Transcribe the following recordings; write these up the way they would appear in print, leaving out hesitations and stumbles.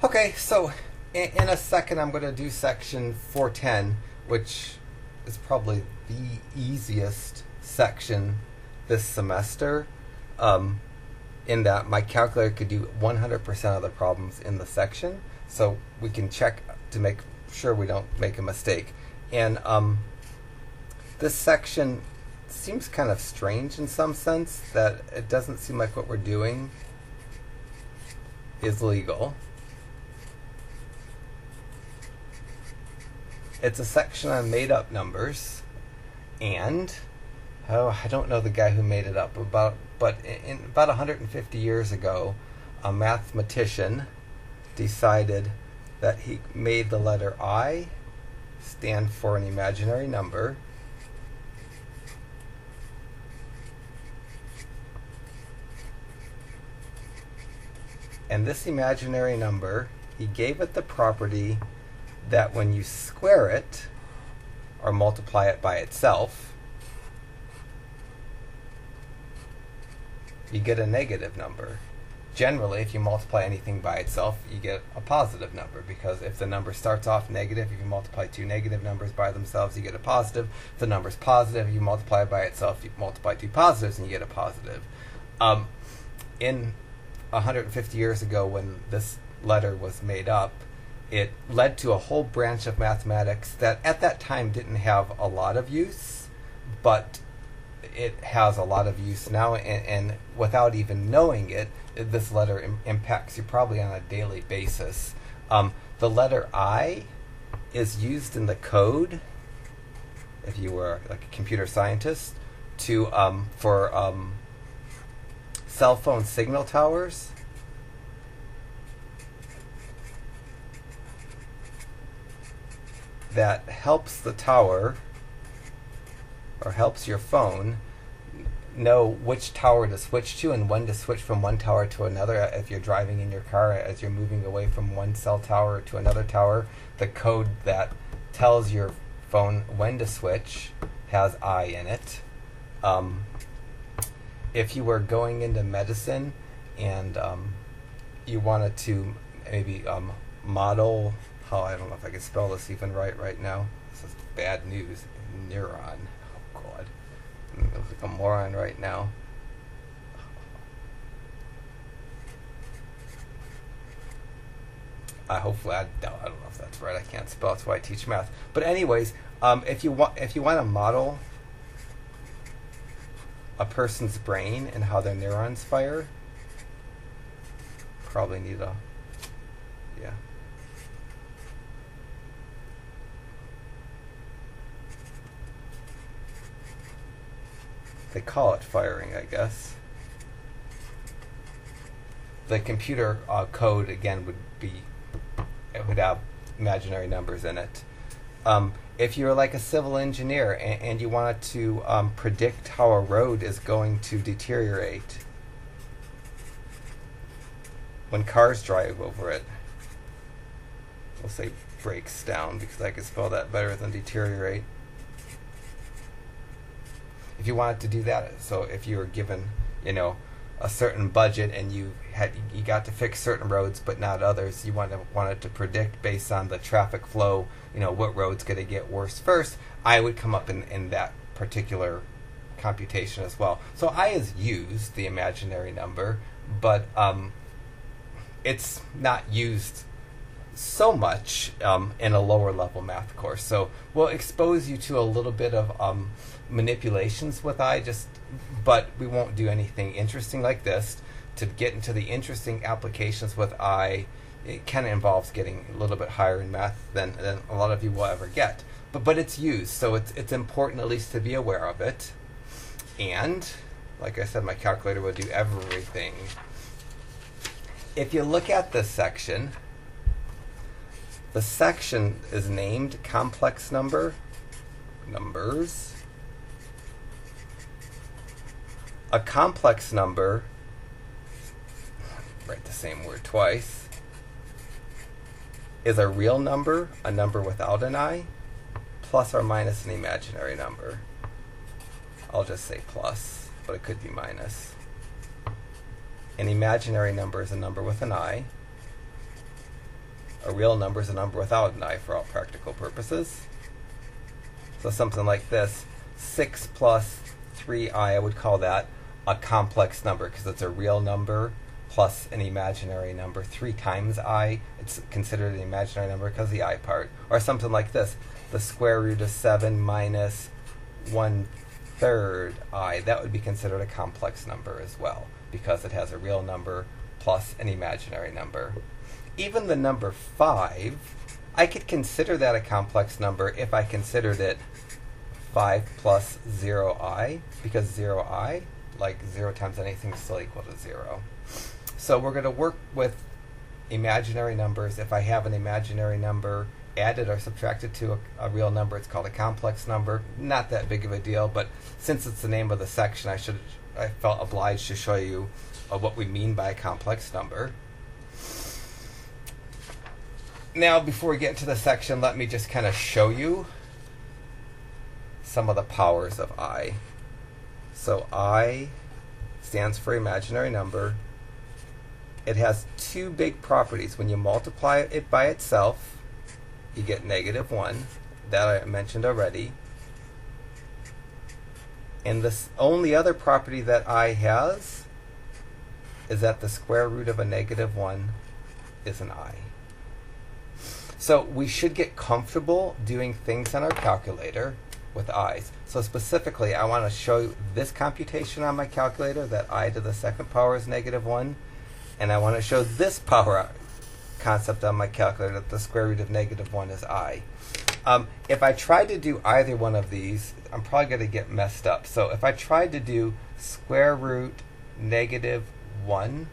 Okay, so in a second I'm going to do section 410, which is probably the easiest section this semester, in that my calculator could do 100% of the problems in the section, so we can check to make sure we don't make a mistake. And this section seems kind of strange in some sense, that it doesn't seem like what we're doing is legal. It's a section on made-up numbers, and I don't know the guy who made it up, but in about 150 years ago, a mathematician decided that he made the letter I stand for an imaginary number, and this imaginary number, he gave it the property that when you square it or multiply it by itself, you get a negative number. Generally, if you multiply anything by itself, you get a positive number, because if the number starts off negative, if you multiply two negative numbers by themselves, you get a positive. If the number's positive, you multiply it by itself, you multiply two positives, and you get a positive. In 150 years ago, when this letter was made up, it led to a whole branch of mathematics that at that time didn't have a lot of use, but it has a lot of use now, and without even knowing it, this letter impacts you probably on a daily basis. The letter I is used in the code, if you were like a computer scientist, to for cell phone signal towers. That helps the tower, or helps your phone, know which tower to switch to and when to switch from one tower to another. If you're driving in your car, as you're moving away from one cell tower to another tower, the code that tells your phone when to switch has I in it. If you were going into medicine and you wanted to maybe model, I don't know if I can spell this even right now. This is bad news. Neuron. Oh, God. I look like a moron right now. Hopefully, I don't know if that's right. I can't spell. That's why I teach math. But anyways, if you want to model a person's brain and how their neurons fire, probably need a They call it firing, I guess. The computer code, again, would have imaginary numbers in it. If you're like a civil engineer and you wanted to predict how a road is going to deteriorate when cars drive over it, we'll say breaks down, because I can spell that better than deteriorate. If you wanted to do that, so if you were given, a certain budget and you got to fix certain roads but not others, you wanted to predict based on the traffic flow, what road's going to get worse first, I would come up in that particular computation as well. So I is used, the imaginary number, but it's not used so much in a lower level math course. So we'll expose you to a little bit of manipulations with I, but we won't do anything interesting like this. To get into the interesting applications with I, it kind of involves getting a little bit higher in math than a lot of you will ever get. But it's used, so it's important at least to be aware of it. And like I said, my calculator will do everything. If you look at this section, the section is named complex numbers. A complex number, write the same word twice, is a real number, a number without an I, plus or minus an imaginary number. I'll just say plus, but it could be minus. An imaginary number is a number with an I. A real number is a number without an I for all practical purposes. So something like this, 6 plus 3i, I would call that a complex number because it's a real number plus an imaginary number. 3 times I, it's considered an imaginary number because of the I part. Or something like this, the square root of 7 minus 1/3 I. That would be considered a complex number as well because it has a real number plus an imaginary number. Even the number 5, I could consider that a complex number if I considered it 5 plus 0i, because 0i, like 0 times anything, is still equal to 0. So we're going to work with imaginary numbers. If I have an imaginary number added or subtracted to a real number, it's called a complex number. Not that big of a deal, but since it's the name of the section, I felt obliged to show you what we mean by a complex number. Now, before we get into the section, let me just kind of show you some of the powers of I. So I stands for imaginary number. It has 2 big properties. When you multiply it by itself, you get -1. That I mentioned already. And the only other property that I has is that the square root of a -1 is an I. So we should get comfortable doing things on our calculator with i's. So specifically, I want to show you this computation on my calculator, that I to the second power is -1. And I want to show this power concept on my calculator, that the square root of -1 is I. If I tried to do either one of these, I'm probably going to get messed up. So if I tried to do square root -1,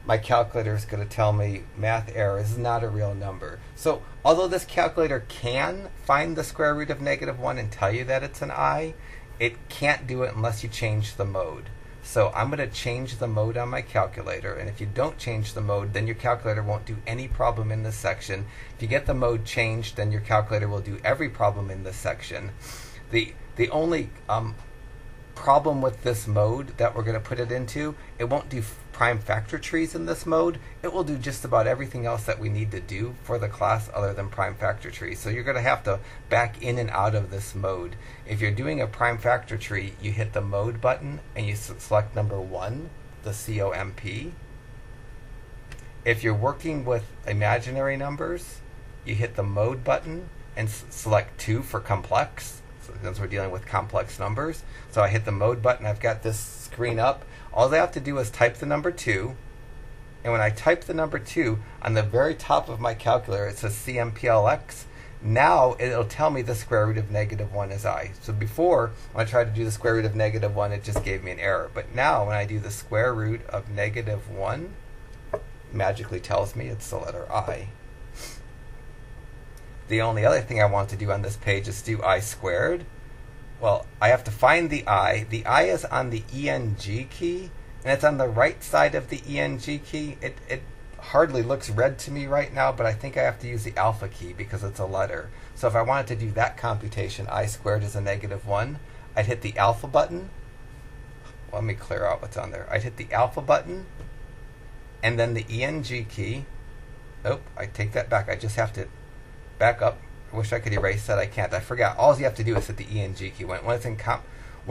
my calculator is going to tell me math error, is not a real number. So although this calculator can find the square root of -1 and tell you that it's an I, it can't do it unless you change the mode. So I'm going to change the mode on my calculator, and if you don't change the mode, then your calculator won't do any problem in this section. If you get the mode changed, then your calculator will do every problem in this section. The only problem with this mode that we're going to put it into, it won't do prime factor trees in this mode. It will do just about everything else that we need to do for the class other than prime factor trees. So you're going to have to back in and out of this mode. If you're doing a prime factor tree, you hit the mode button and you select number 1, the COMP. If you're working with imaginary numbers, you hit the mode button and select 2 for complex, since we're dealing with complex numbers. So I hit the mode button, I've got this screen up. All I have to do is type the number 2, and when I type the number 2, on the very top of my calculator it says CMPLX. Now it'll tell me the square root of -1 is I. So before, when I tried to do the square root of -1, it just gave me an error. But now when I do the square root of -1, it magically tells me it's the letter I. The only other thing I want to do on this page is do I squared. Well, I have to find the I. The I is on the ENG key, and it's on the right side of the ENG key. It hardly looks red to me right now, but I think I have to use the alpha key because it's a letter. So if I wanted to do that computation, I squared is a -1, I'd hit the alpha button. Let me clear out what's on there. I'd hit the alpha button, and then the ENG key. Nope, I take that back. I just have to back up. I wish I could erase that. I can't. I forgot. All you have to do is hit the ENG key. When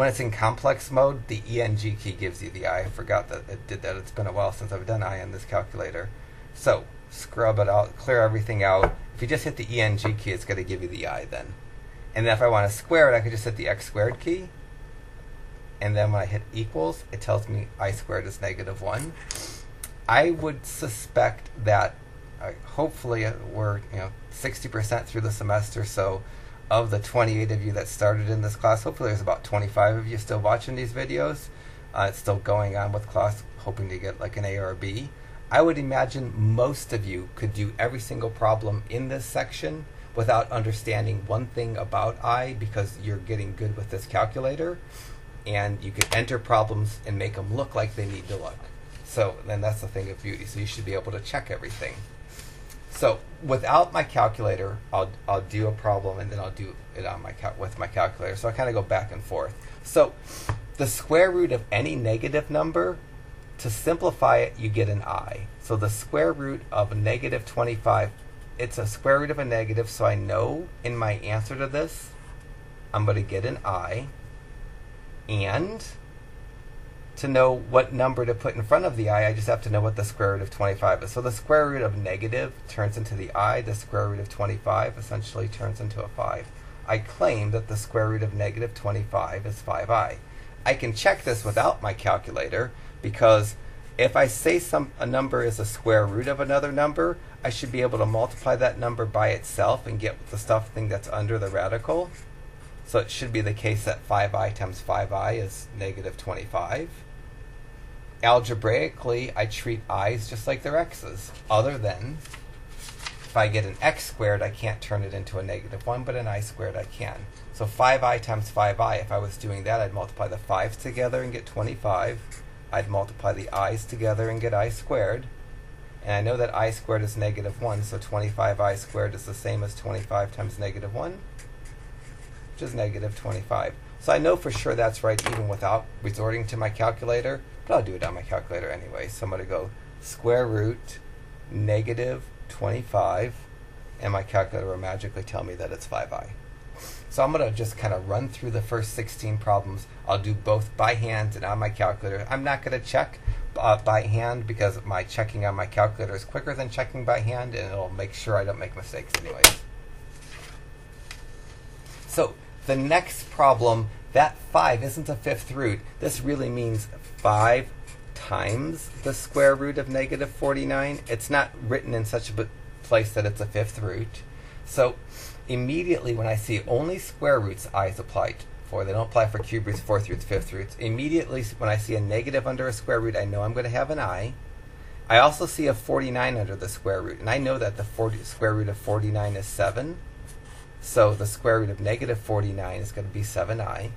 it's in complex mode, the ENG key gives you the I. I forgot that it did that. It's been a while since I've done I on this calculator. So scrub it out, clear everything out. If you just hit the ENG key, it's going to give you the I then. And then if I want to square it, I could just hit the x squared key. And then when I hit equals, it tells me I squared is -1. I would suspect that hopefully we're 60% through the semester, so of the 28 of you that started in this class, hopefully there's about 25 of you still watching these videos. It's still going on with class, hoping to get like an A or a B. I would imagine most of you could do every single problem in this section without understanding one thing about I, because you're getting good with this calculator, and you can enter problems and make them look like they need to look. So then that's the thing of beauty. So you should be able to check everything. So without my calculator, I'll do a problem and then I'll do it on with my calculator. So I kind of go back and forth. So the square root of any negative number, to simplify it, you get an I. So the square root of -25 it's a square root of a negative, so I know in my answer to this, I'm going to get an I. And to know what number to put in front of the I just have to know what the square root of 25 is. So the square root of negative turns into the I. The square root of 25 essentially turns into a 5. I claim that the square root of negative 25 is 5i. I can check this without my calculator, because if I say a number is a square root of another number, I should be able to multiply that number by itself and get the something that's under the radical. So it should be the case that 5i times 5i is negative 25. Algebraically, I treat i's just like they're x's, other than if I get an x squared, I can't turn it into a negative 1, but an I squared I can. So 5i times 5i, if I was doing that, I'd multiply the 5's together and get 25. I'd multiply the i's together and get I squared. And I know that I squared is negative 1, so 25i squared is the same as 25 times negative 1, which is negative 25. So I know for sure that's right even without resorting to my calculator, but I'll do it on my calculator anyway. So I'm going to go square root negative 25, and my calculator will magically tell me that it's 5i. So I'm going to just kind of run through the first 16 problems. I'll do both by hand and on my calculator. I'm not going to check by hand because my checking on my calculator is quicker than checking by hand, and it'll make sure I don't make mistakes anyways. So the next problem, that 5 isn't a fifth root. This really means 5 times the square root of negative 49. It's not written in such a place that it's a fifth root. So immediately when I see only square roots, i's apply for. They don't apply for cube roots, fourth roots, fifth roots. Immediately when I see a negative under a square root, I know I'm going to have an I. I also see a 49 under the square root, and I know that the square root of 49 is 7. So the square root of negative 49 is going to be 7i.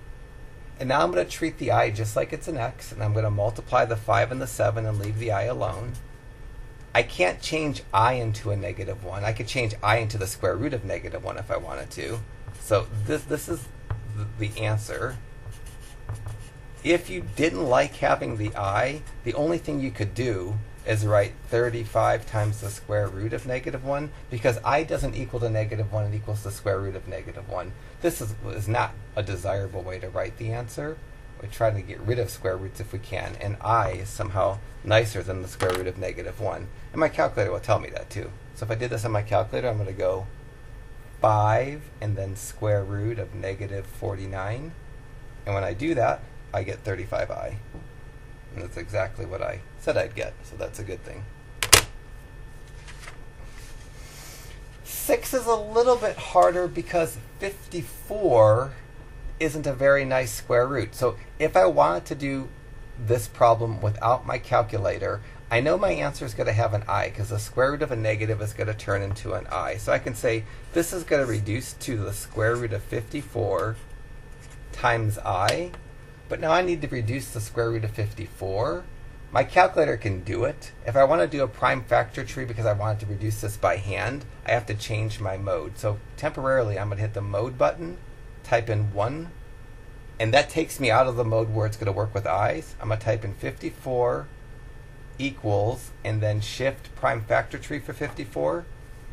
And now I'm going to treat the I just like it's an x, and I'm going to multiply the 5 and the 7 and leave the I alone. I can't change I into a negative 1. I could change I into the square root of negative 1 if I wanted to. So this is the answer. If you didn't like having the I, the only thing you could do is write 35 times the square root of negative 1, because I doesn't equal to negative 1, it equals the square root of negative 1. This is not a desirable way to write the answer. We try to get rid of square roots if we can, and I is somehow nicer than the square root of negative 1. And my calculator will tell me that too. So if I did this on my calculator, I'm going to go 5 and then square root of negative 49. And when I do that, I get 35i. And that's exactly what I said I'd get, so that's a good thing. 6 is a little bit harder because 54 isn't a very nice square root. So if I wanted to do this problem without my calculator, I know my answer is going to have an I, because the square root of a negative is going to turn into an I. So I can say this is going to reduce to the square root of 54 times I. But now I need to reduce the square root of 54. My calculator can do it. If I want to do a prime factor tree because I wanted to reduce this by hand, I have to change my mode. So temporarily, I'm going to hit the mode button, type in 1, and that takes me out of the mode where it's going to work with i's. I'm going to type in 54 equals, and then shift prime factor tree for 54.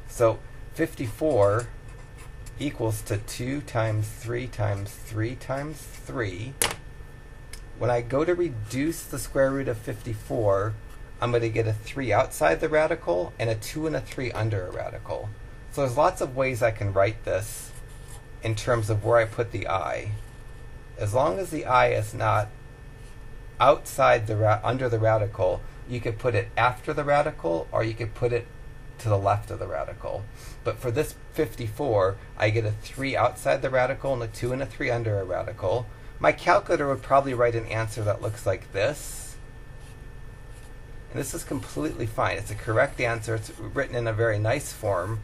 So 54 equals to 2 times 3 times 3 times 3. When I go to reduce the square root of 54, I'm going to get a 3 outside the radical and a 2 and a 3 under a radical. So there's lots of ways I can write this in terms of where I put the I. As long as the I is not outside under the radical, you could put it after the radical, or you could put it to the left of the radical. But for this 54, I get a 3 outside the radical and a 2 and a 3 under a radical. My calculator would probably write an answer that looks like this. And this is completely fine. It's a correct answer. It's written in a very nice form.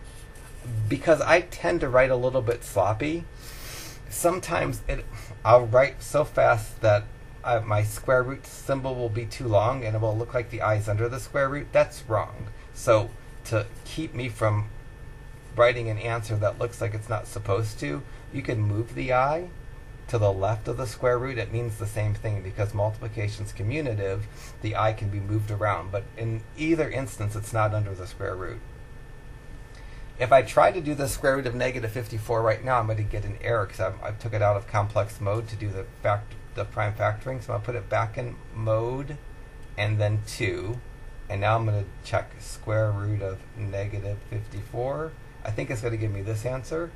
Because I tend to write a little bit sloppy, sometimes I'll write so fast that my square root symbol will be too long and it will look like the I is under the square root. That's wrong. So to keep me from writing an answer that looks like it's not supposed to, you can move the I to the left of the square root. It means the same thing because multiplication is commutative. The I can be moved around, but in either instance, it's not under the square root. If I try to do the square root of negative 54 right now, I'm going to get an error because I took it out of complex mode to do the prime factoring. So I'll put it back in mode and then 2. And now I'm going to check square root of negative 54. I think it's going to give me this answer.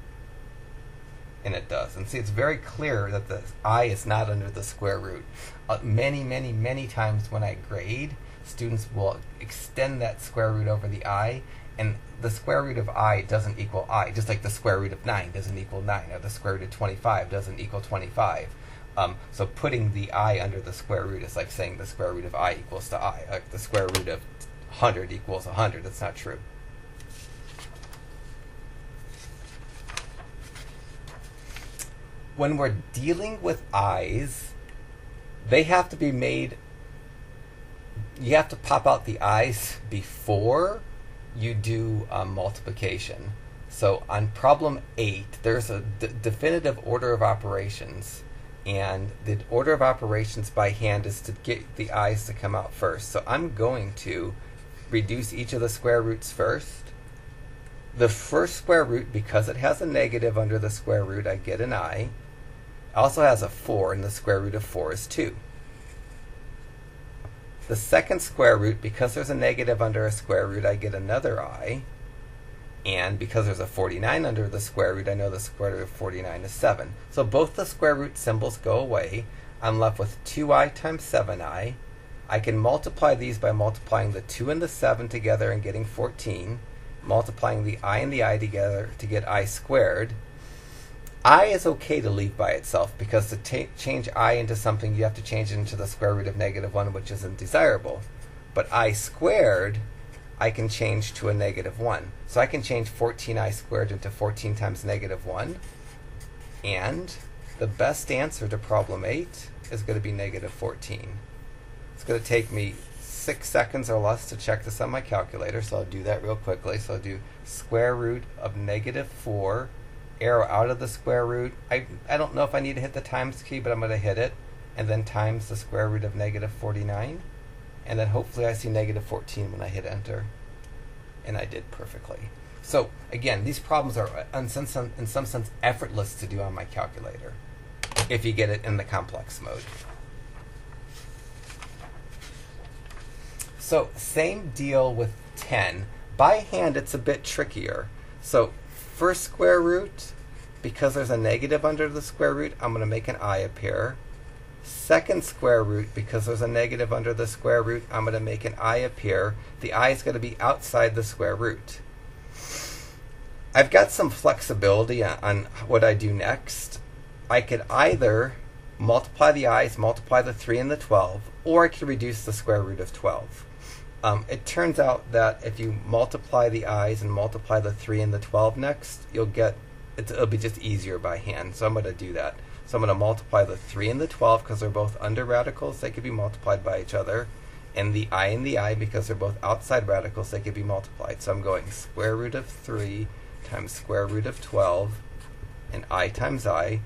And it does. And see, it's very clear that the I is not under the square root. Many times when I grade, students will extend that square root over the I, and the square root of I doesn't equal I, just like the square root of 9 doesn't equal 9, or the square root of 25 doesn't equal 25. So putting the I under the square root is like saying the square root of I equals to I. Like the square root of 100 equals 100. That's not true. When we're dealing with I's, they have to be made, you have to pop out the I's before you do multiplication. So on problem 8, there's a definitive order of operations. And the order of operations by hand is to get the I's to come out first. So I'm going to reduce each of the square roots first. The first square root, because it has a negative under the square root, I get an I. Also has a 4, and the square root of 4 is 2. The second square root, because there's a negative under a square root, I get another I. And because there's a 49 under the square root, I know the square root of 49 is 7. So both the square root symbols go away. I'm left with 2i times 7i. I can multiply these by multiplying the 2 and the 7 together and getting 14. Multiplying the I and the I together to get I squared. I is okay to leave by itself because to change I into something, you have to change it into the square root of negative 1, which isn't desirable. But I squared, I can change to a negative 1. So I can change 14i squared into 14 times negative 1. And the best answer to problem 8 is going to be negative 14. It's going to take me 6 seconds or less to check this on my calculator, so I'll do that real quickly. So I'll do square root of negative 4. Arrow out of the square root. I don't know if I need to hit the times key, but I'm going to hit it. And then times the square root of negative 49. And then hopefully I see negative 14 when I hit enter. And I did perfectly. So again, these problems are in some sense effortless to do on my calculator if you get it in the complex mode. So same deal with 10. By hand, it's a bit trickier. So first square root, because there's a negative under the square root, I'm going to make an I appear. Second square root, because there's a negative under the square root, I'm going to make an I appear. The I is going to be outside the square root. I've got some flexibility on what I do next. I could either multiply the I's, multiply the 3 and the 12, or I could reduce the square root of 12. It turns out that if you multiply the I's and multiply the 3 and the 12 next, it'll be just easier by hand. So I'm going to do that. So I'm going to multiply the 3 and the 12 because they're both under radicals. They could be multiplied by each other. And the I and the I, because they're both outside radicals, they could be multiplied. So I'm going square root of 3 times square root of 12 and I times I.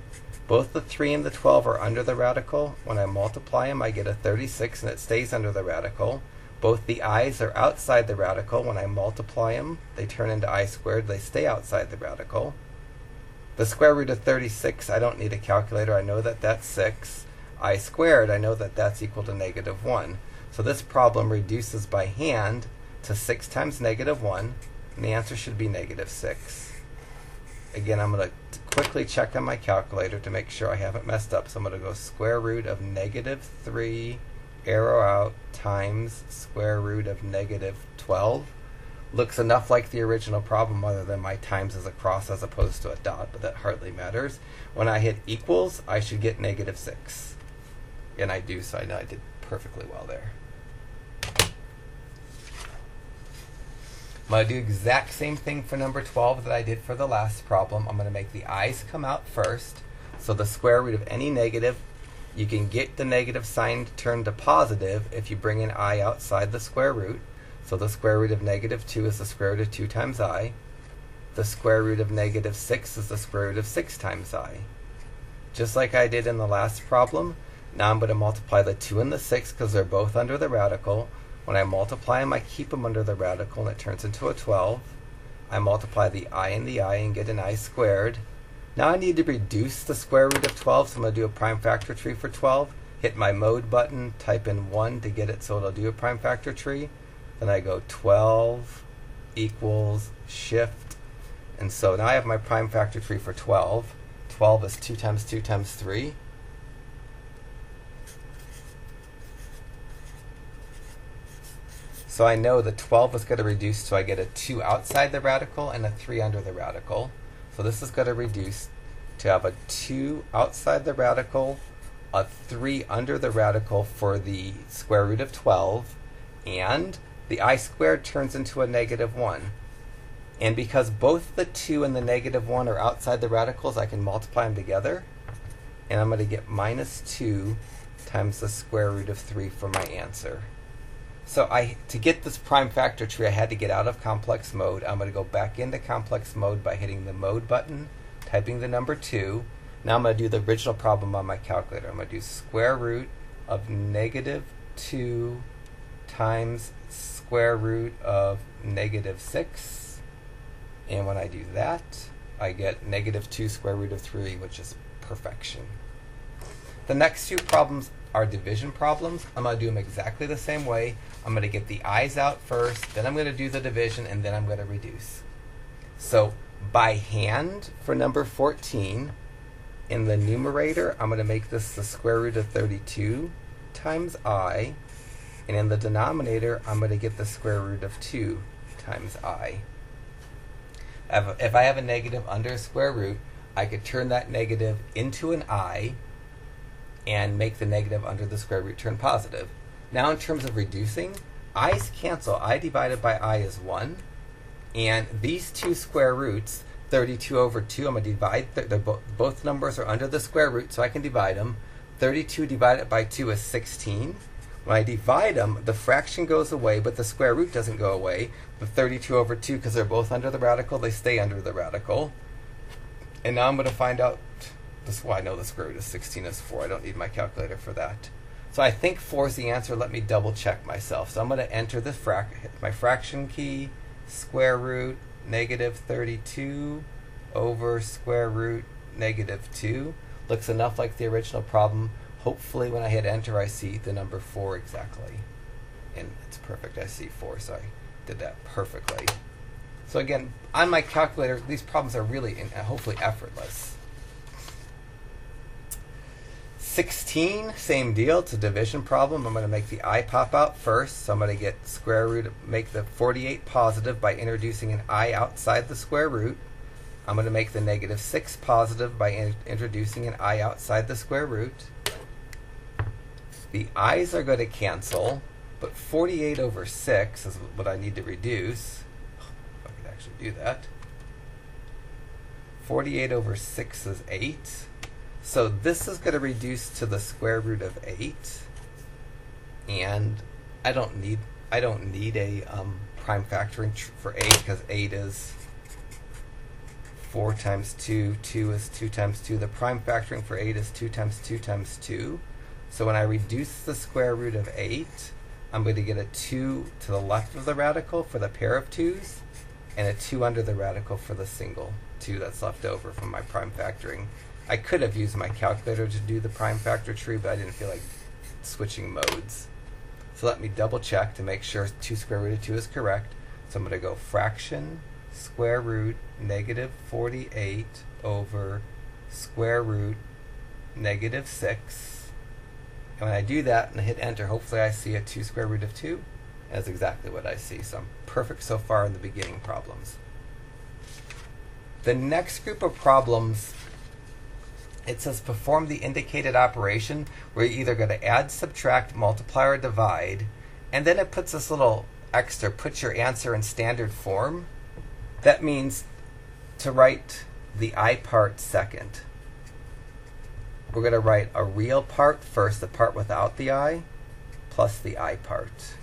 Both the 3 and the 12 are under the radical. When I multiply them, I get a 36 and it stays under the radical. Both the i's are outside the radical. When I multiply them, they turn into I squared. They stay outside the radical. The square root of 36, I don't need a calculator. I know that that's 6. I squared, I know that that's equal to negative 1. So this problem reduces by hand to 6 times negative 1, and the answer should be negative 6. Again, I'm going to quickly check on my calculator to make sure I haven't messed up. So I'm going to go square root of negative 3, arrow out, times square root of negative 12. Looks enough like the original problem other than my times is a cross as opposed to a dot, but that hardly matters. When I hit equals, I should get negative 6. And I do, so I know I did perfectly well there. I'm going to do the exact same thing for number 12 that I did for the last problem. I'm going to make the i's come out first. So the square root of any negative, you can get the negative sign turned to positive if you bring an I outside the square root. So the square root of negative 2 is the square root of 2 times I. The square root of negative 6 is the square root of 6 times I. Just like I did in the last problem, now I'm going to multiply the 2 and the 6 because they're both under the radical. When I multiply them, I keep them under the radical and it turns into a 12. I multiply the I and get an I squared. Now I need to reduce the square root of 12, so I'm going to do a prime factor tree for 12. Hit my mode button, type in 1 to get it so it'll do a prime factor tree. Then I go 12 equals shift. And so now I have my prime factor tree for 12. 12 is 2 times 2 times 3. So I know that 12 is going to reduce, so I get a 2 outside the radical and a 3 under the radical. So this is going to reduce to have a 2 outside the radical, a 3 under the radical for the square root of 12, and the I squared turns into a negative 1. And because both the 2 and the negative 1 are outside the radicals, I can multiply them together. And I'm going to get minus 2 times the square root of 3 for my answer. So to get this prime factor tree, I had to get out of complex mode. I'm going to go back into complex mode by hitting the mode button, typing the number 2. Now I'm going to do the original problem on my calculator. I'm going to do square root of negative 2 times square root of negative 6. And when I do that, I get negative 2 square root of 3, which is perfection. The next 2 problems are division problems. I'm going to do them exactly the same way. I'm going to get the i's out first, then I'm going to do the division, and then I'm going to reduce. So by hand for number 14, in the numerator, I'm going to make this the square root of 32 times I, and in the denominator, I'm going to get the square root of 2 times I. If I have a negative under a square root, I could turn that negative into an I and make the negative under the square root turn positive. Now in terms of reducing, i's cancel. I divided by I is 1. And these 2 square roots, 32 over 2, I'm going to divide. Both numbers are under the square root, so I can divide them. 32 divided by 2 is 16. When I divide them, the fraction goes away, but the square root doesn't go away. The 32 over 2, because they're both under the radical, they stay under the radical. And now I'm going to find out, I know the square root of 16 is 4. I don't need my calculator for that. So I think 4 is the answer. Let me double check myself. So I'm going to enter the my fraction key, square root negative 32 over square root negative 2. Looks enough like the original problem. Hopefully when I hit enter, I see the number 4 exactly. And it's perfect. I see 4, so I did that perfectly. So again, on my calculator, these problems are really hopefully effortless. 16, same deal. It's a division problem. I'm going to make the I pop out first. So I'm going to get square root, make the 48 positive by introducing an I outside the square root. I'm going to make the negative 6 positive by introducing an I outside the square root. The i's are going to cancel, but 48 over 6 is what I need to reduce. If I could actually do that. 48 over 6 is 8. So this is going to reduce to the square root of 8, and I don't need a prime factoring for 8 because 8 is 4 times 2, 2 is 2 times 2. The prime factoring for 8 is 2 times 2 times 2. So when I reduce the square root of 8, I'm going to get a 2 to the left of the radical for the pair of 2's, and a 2 under the radical for the single 2 that's left over from my prime factoring. I could have used my calculator to do the prime factor tree, but I didn't feel like switching modes. So let me double check to make sure 2 square root of 2 is correct. So I'm going to go fraction square root negative 48 over square root negative 6. And when I do that and I hit enter, hopefully I see a 2 square root of 2. And that's exactly what I see. So I'm perfect so far in the beginning problems. The next group of problems, it says perform the indicated operation where you're either going to add, subtract, multiply, or divide. And then it puts this little extra, put your answer in standard form. That means to write the I part second. We're going to write a real part first, the part without the I, plus the I part.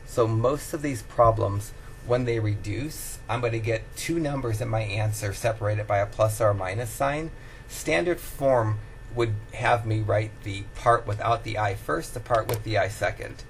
So most of these problems, when they reduce, I'm going to get 2 numbers in my answer separated by a plus or a minus sign. Standard form would have me write the part without the I first, the part with the I second.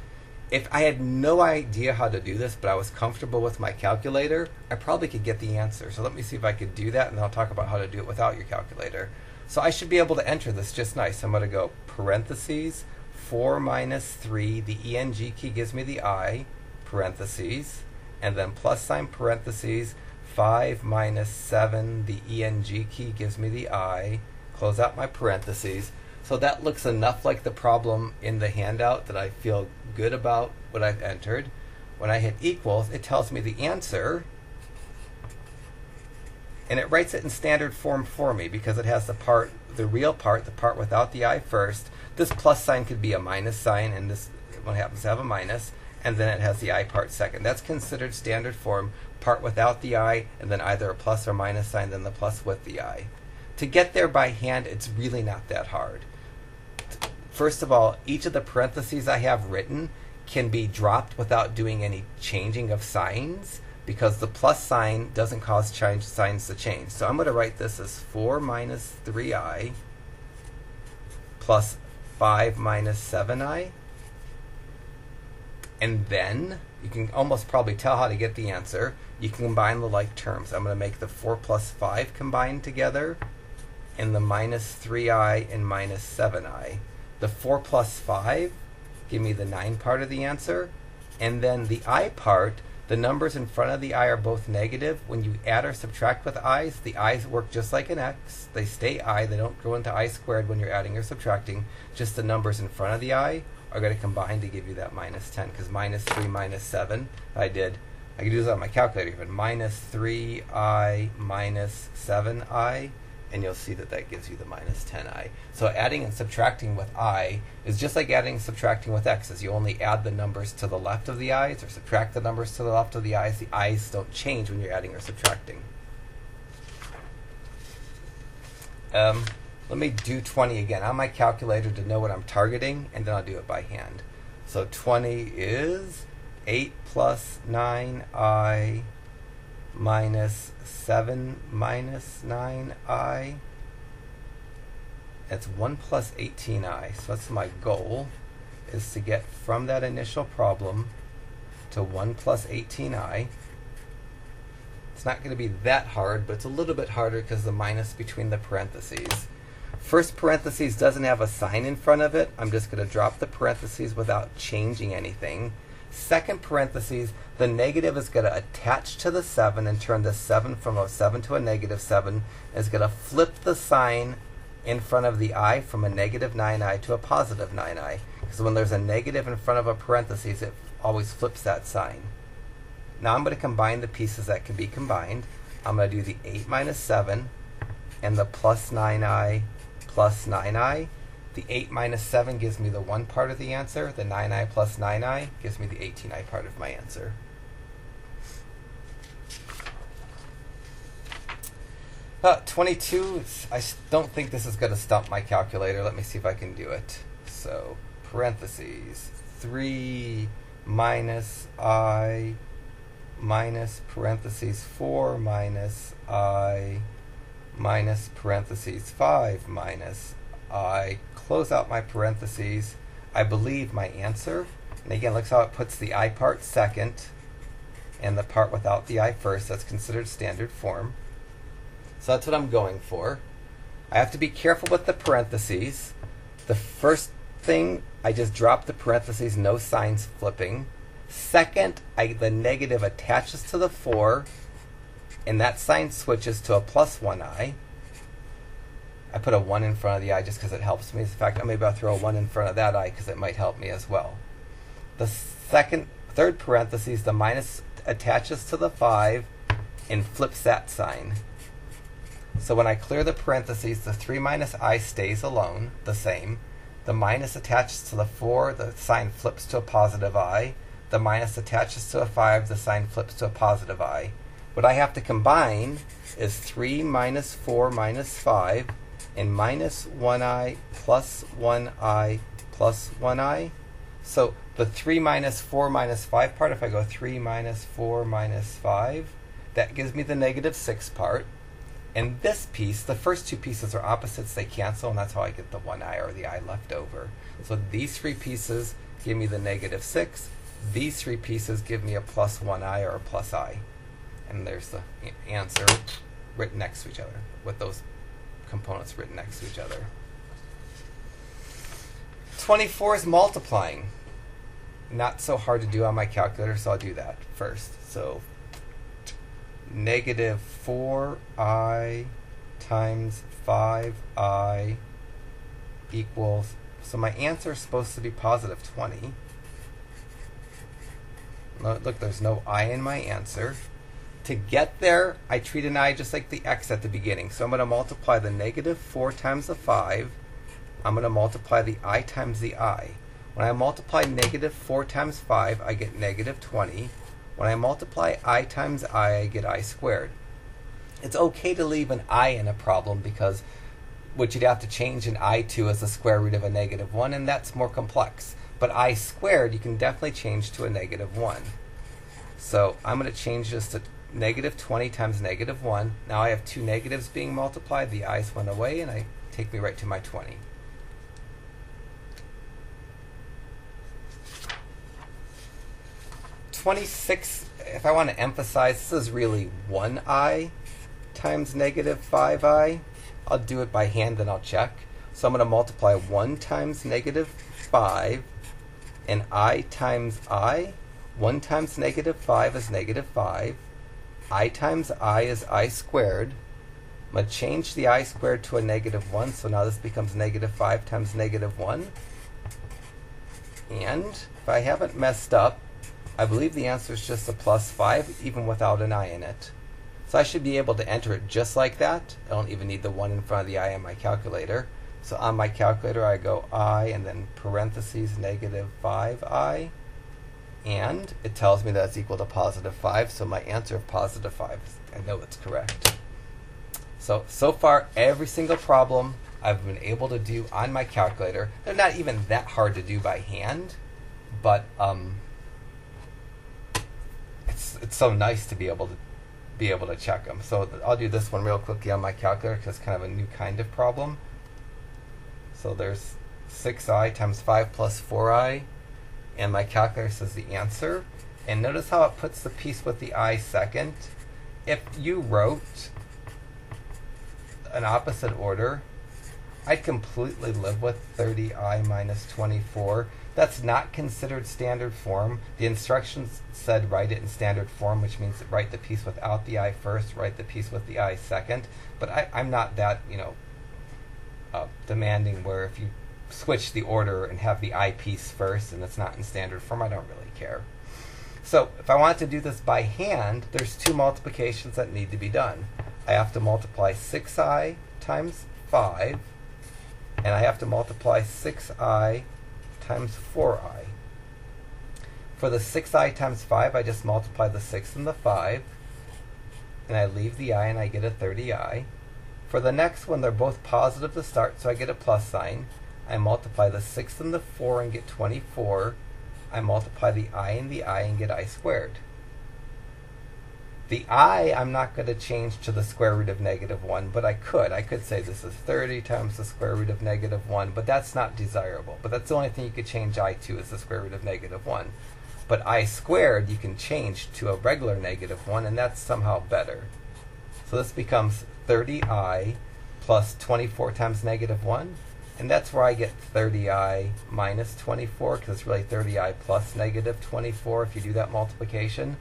if I had no idea how to do this, but I was comfortable with my calculator, I probably could get the answer. So let me see if I could do that, and then I'll talk about how to do it without your calculator. So I should be able to enter this just nice. I'm going to go parentheses, 4 minus 3, the ENG key gives me the I, parentheses, and then plus sign parentheses, 5 minus 7, the ENG key gives me the I, close out my parentheses. So that looks enough like the problem in the handout that I feel good about what I've entered. When I hit equals, it tells me the answer, and it writes it in standard form for me because it has the real part, the part without the I first. This plus sign could be a minus sign, and this one happens to have a minus, and then it has the I part second. That's considered standard form, part without the I, and then either a plus or minus sign, then the plus with the I. To get there by hand, it's really not that hard. First of all, each of the parentheses I have written can be dropped without doing any changing of signs, because the plus sign doesn't cause signs to change. So I'm going to write this as 4 minus 3i plus 5 minus 7i. And then, you can almost probably tell how to get the answer. You can combine the like terms. I'm going to make the 4 plus 5 combined together, and the minus 3i and minus 7i. The 4 plus 5 give me the 9 part of the answer. And then the I part, the numbers in front of the I are both negative. When you add or subtract with i's, the i's work just like an x. They stay I. They don't go into I squared when you're adding or subtracting. Just the numbers in front of the I are going to combine to give you that minus 10, because minus 3 minus 7, I could do this on my calculator even, minus 3i minus 7i, and you'll see that that gives you the minus 10i. So adding and subtracting with I is just like adding and subtracting with x's. You only add the numbers to the left of the i's or subtract the numbers to the left of the i's. The i's don't change when you're adding or subtracting. Let me do 20 again on my calculator to know what I'm targeting, and then I'll do it by hand. So 20 is 8 plus 9i minus 7 minus 9i. That's 1 plus 18i. So that's my goal, is to get from that initial problem to 1 plus 18i. It's not going to be that hard, but it's a little bit harder because the minus between the parentheses. First parentheses doesn't have a sign in front of it. I'm just going to drop the parentheses without changing anything. Second parentheses, the negative is going to attach to the 7 and turn the 7 from a 7 to a negative 7. It's going to flip the sign in front of the I from a negative 9i to a positive 9i. Because when there's a negative in front of a parentheses, it always flips that sign. Now I'm going to combine the pieces that can be combined. I'm going to do the 8 minus 7 and the plus 9i plus 9i. The 8 minus 7 gives me the 1 part of the answer. The 9i plus 9i gives me the 18i part of my answer. Uh, 22, I don't think this is going to stump my calculator. Let me see if I can do it. So, parentheses, 3 minus I minus parentheses 4 minus I minus parentheses 5 minus I, close out my parentheses. I believe my answer, and again, look how it puts the I part second and the part without the I first. That's considered standard form. So that's what I'm going for. I have to be careful with the parentheses. The first thing, I just drop the parentheses, no signs flipping. Second, the negative attaches to the 4, and that sign switches to a plus 1i. I put a 1 in front of the I just because it helps me. In fact, maybe I'll throw a 1 in front of that I because it might help me as well. The third parentheses, the minus attaches to the 5 and flips that sign. So when I clear the parentheses, the 3 minus I stays alone, the same. The minus attaches to the 4, the sign flips to a positive I. The minus attaches to a 5, the sign flips to a positive I. What I have to combine is 3 minus 4 minus 5 and minus 1i plus 1i plus 1i. So the 3 minus 4 minus 5 part, if I go 3 minus 4 minus 5, that gives me the negative 6 part. And this piece, the first two pieces are opposites, they cancel, and that's how I get the 1i or the I left over. So these three pieces give me the negative 6, these three pieces give me a plus 1i or a plus I. And there's the answer written next to each other, with those components written next to each other. 24 is multiplying. Not so hard to do on my calculator, so I'll do that first. So negative 4i times 5i equals, so my answer is supposed to be positive 20. Look, there's no I in my answer. To get there, I treat an I just like the x at the beginning. So I'm going to multiply the negative 4 times the 5. I'm going to multiply the I times the I. When I multiply negative 4 times 5, I get negative 20. When I multiply I times I get I squared. It's okay to leave an I in a problem because what you'd have to change an I to is the square root of a negative 1, and that's more complex. But I squared you can definitely change to a negative 1. So I'm going to change this to negative 20 times negative 1. Now I have two negatives being multiplied. The i's went away, and I take me right to my 20. If I want to emphasize, this is really 1i times negative 5i. I'll do it by hand, then I'll check. So I'm going to multiply 1 times negative 5 and I times I. 1 times negative 5 is negative 5. I times I is I squared. I'm going to change the I squared to a negative 1, so now this becomes negative 5 times negative 1. And if I haven't messed up, I believe the answer is just a plus 5, even without an I in it. So I should be able to enter it just like that. I don't even need the 1 in front of the I on my calculator. So on my calculator, I go I and then parentheses negative 5i. And it tells me that it's equal to positive 5. So my answer of positive 5, I know it's correct. So far, every single problem I've been able to do on my calculator. They're not even that hard to do by hand, but it's so nice to be able to check them. So I'll do this one real quickly on my calculator because it's kind of a new kind of problem. So there's 6i times 5 plus 4i, and my calculator says the answer. And notice how it puts the piece with the I second. If you wrote an opposite order, I'd completely live with 30i minus 24. That's not considered standard form. The instructions said write it in standard form, which means write the piece without the I first, write the piece with the I second. But I'm not that, demanding where if you switch the order and have the I piece first and it's not in standard form, I don't really care. So if I want to do this by hand, there's two multiplications that need to be done. I have to multiply 6i times 5, and I have to multiply 6i times 4i. For the 6i times 5, I just multiply the 6 and the 5, and I leave the I and I get a 30i. For the next one, they're both positive to start, so I get a plus sign. I multiply the 6 and the 4 and get 24. I multiply the I and the I and get I squared. The I, I'm not going to change to the square root of negative 1, but I could. I could say this is 30 times the square root of negative 1, but that's not desirable. But that's the only thing you could change I to is the square root of negative 1. But I squared, you can change to a regular negative 1, and that's somehow better. So this becomes 30i plus 24 times negative 1, and that's where I get 30i minus 24, because it's really 30i plus negative 24 if you do that multiplication.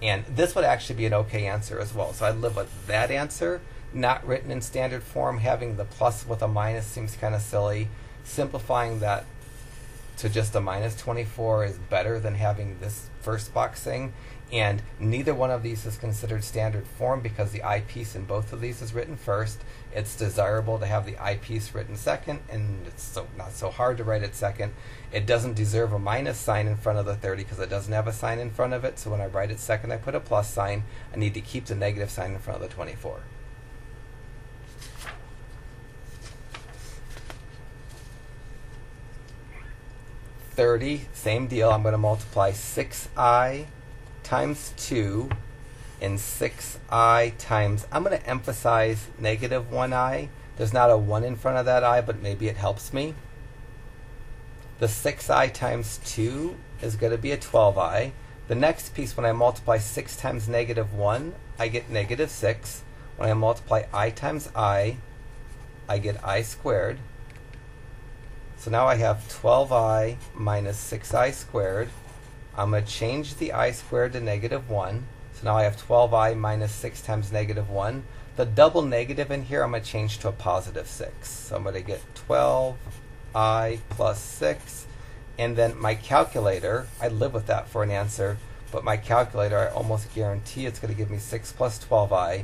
And this would actually be an okay answer as well. So I'd live with that answer, not written in standard form. Having the plus with a minus seems kind of silly. Simplifying that to just a minus 24 is better than having this first box thing. And neither one of these is considered standard form because the I piece in both of these is written first. It's desirable to have the I piece written second, and it's not so hard to write it second. It doesn't deserve a minus sign in front of the 30 because it doesn't have a sign in front of it. So when I write it second, I put a plus sign. I need to keep the negative sign in front of the 24. Same deal. I'm going to multiply 6i times 2 and 6i times, I'm going to emphasize negative 1i. There's not a 1 in front of that I, but maybe it helps me. The 6i times 2 is going to be a 12i. The next piece, when I multiply 6 times negative 1, I get negative 6. When I multiply I times I get I squared. So now I have 12i minus 6i squared. I'm going to change the I squared to negative 1. So now I have 12i minus 6 times negative 1. The double negative in here I'm going to change to a positive 6. So I'm going to get 12i plus 6. And then my calculator, I live with that for an answer, but my calculator, I almost guarantee it's going to give me 6 plus 12i.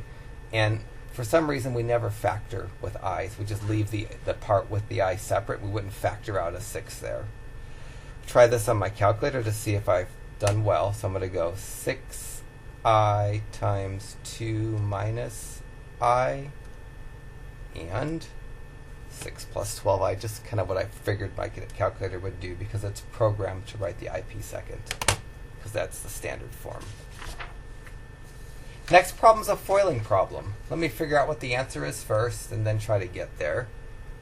And for some reason, we never factor with i's. We just leave the part with the I separate. We wouldn't factor out a 6 there. Try this on my calculator to see if I've done well. So I'm going to go 6i times 2 minus I and 6 plus 12i, just kind of what I figured my calculator would do because it's programmed to write the IP second, because that's the standard form. Next problem is a foiling problem. Let me figure out what the answer is first and then try to get there.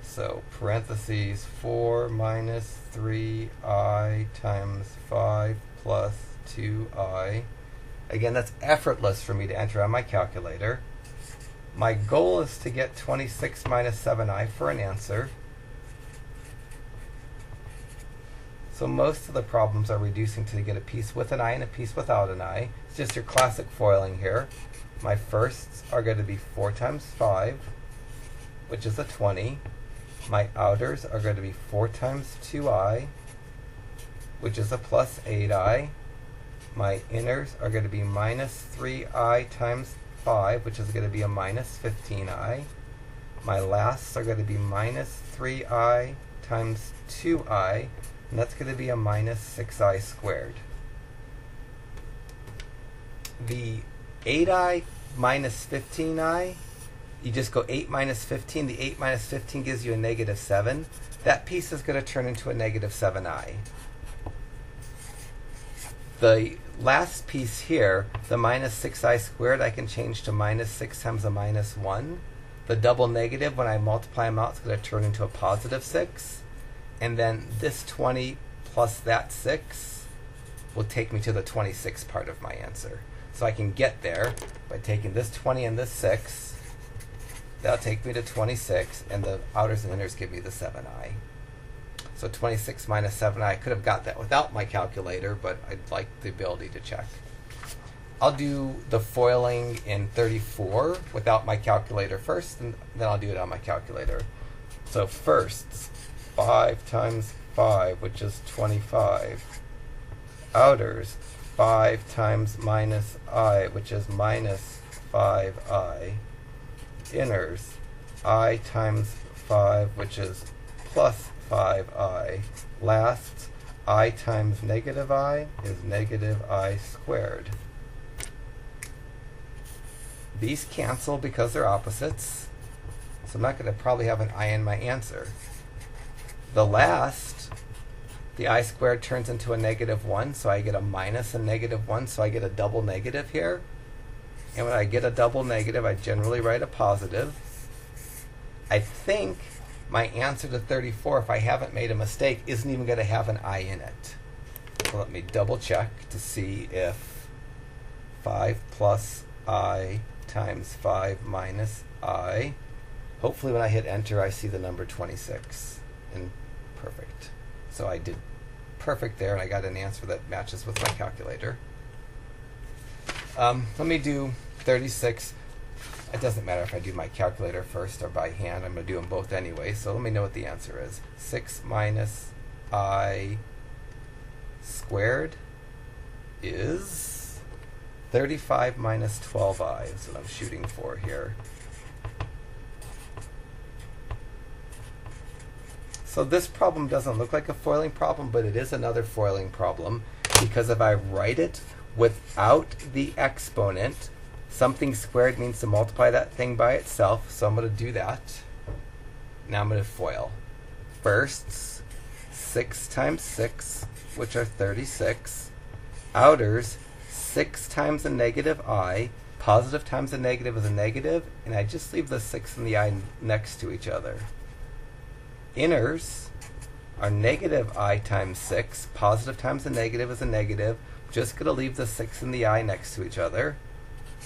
So parentheses 4 minus 3i times 5 plus 2i. Again, that's effortless for me to enter on my calculator. My goal is to get 26 minus 7i for an answer. So most of the problems are reducing to get a piece with an I and a piece without an I. It's just your classic foiling here. My firsts are going to be 4 times 5, which is a 20. My outers are going to be 4 times 2i, which is a plus 8i. My inners are going to be minus 3i times 5, which is going to be a minus 15i. My lasts are going to be minus 3i times 2i, and that's going to be a minus 6i squared. The 8i minus 15i, you just go 8 minus 15. The 8 minus 15 gives you a negative 7. That piece is going to turn into a negative 7i. The last piece here, the minus 6i squared, I can change to minus 6 times a minus 1. The double negative, when I multiply them out, is going to turn into a positive 6. And then this 20 plus that 6 will take me to the 26 part of my answer. So I can get there by taking this 20 and this 6. That'll take me to 26, and the outers and inners give me the 7i. So 26 minus 7i, I could have got that without my calculator, but I'd like the ability to check. I'll do the foiling in 34 without my calculator first, and then I'll do it on my calculator. So first, 5 times 5, which is 25. Outers, 5 times minus I, which is minus 5i. Inners, I times 5, which is plus 5i. Last, I times negative I is negative I squared. These cancel because they're opposites, so I'm not going to probably have an I in my answer. The last, the I squared turns into a negative 1, so I get a minus and negative 1, so I get a double negative here. And when I get a double negative, I generally write a positive. I think my answer to 34, if I haven't made a mistake, isn't even going to have an I in it. So let me double check to see if 5 plus I times 5 minus I. Hopefully when I hit enter, I see the number 26. And perfect. So I did perfect there, and I got an answer that matches with my calculator. Let me do 36. It doesn't matter if I do my calculator first or by hand. I'm going to do them both anyway. So let me know what the answer is. 6 minus I squared is 35 minus 12i. That's what I'm shooting for here. So this problem doesn't look like a foiling problem, but it is another foiling problem, because if I write it without the exponent, something squared means to multiply that thing by itself, so I'm going to do that. Now I'm going to FOIL. Firsts, 6 times 6, which are 36. Outers, 6 times a negative I. Positive times a negative is a negative, and I just leave the 6 and the I next to each other. Inners, are negative I times 6. Positive times a negative is a negative. Just going to leave the 6 and the I next to each other.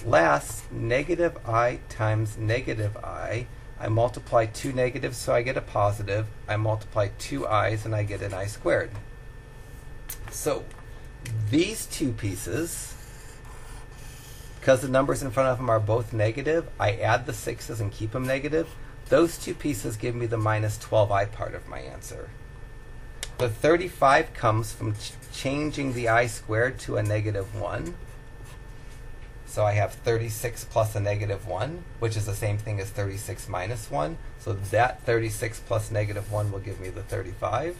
Last, negative I times negative I. I multiply two negatives, so I get a positive. I multiply two i's, and I get an I squared. So these two pieces, because the numbers in front of them are both negative, I add the 6's and keep them negative. Those two pieces give me the minus 12i part of my answer. The 35 comes from changing the I squared to a negative 1. So I have 36 plus a negative 1, which is the same thing as 36 minus 1. So that 36 plus negative 1 will give me the 35.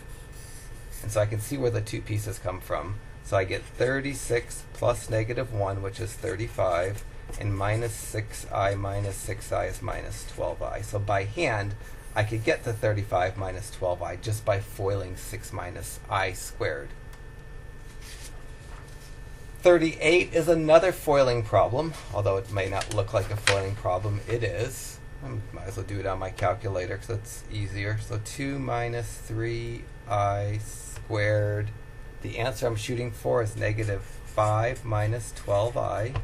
And so I can see where the two pieces come from. So I get 36 plus negative 1, which is 35, and minus 6i is minus 12i. So by hand, I could get the 35 minus 12i just by foiling 6 minus I squared. 38 is another foiling problem, although it may not look like a foiling problem. It is. I might as well do it on my calculator because it's easier. So 2 minus 3i squared. The answer I'm shooting for is negative 5 minus 12i.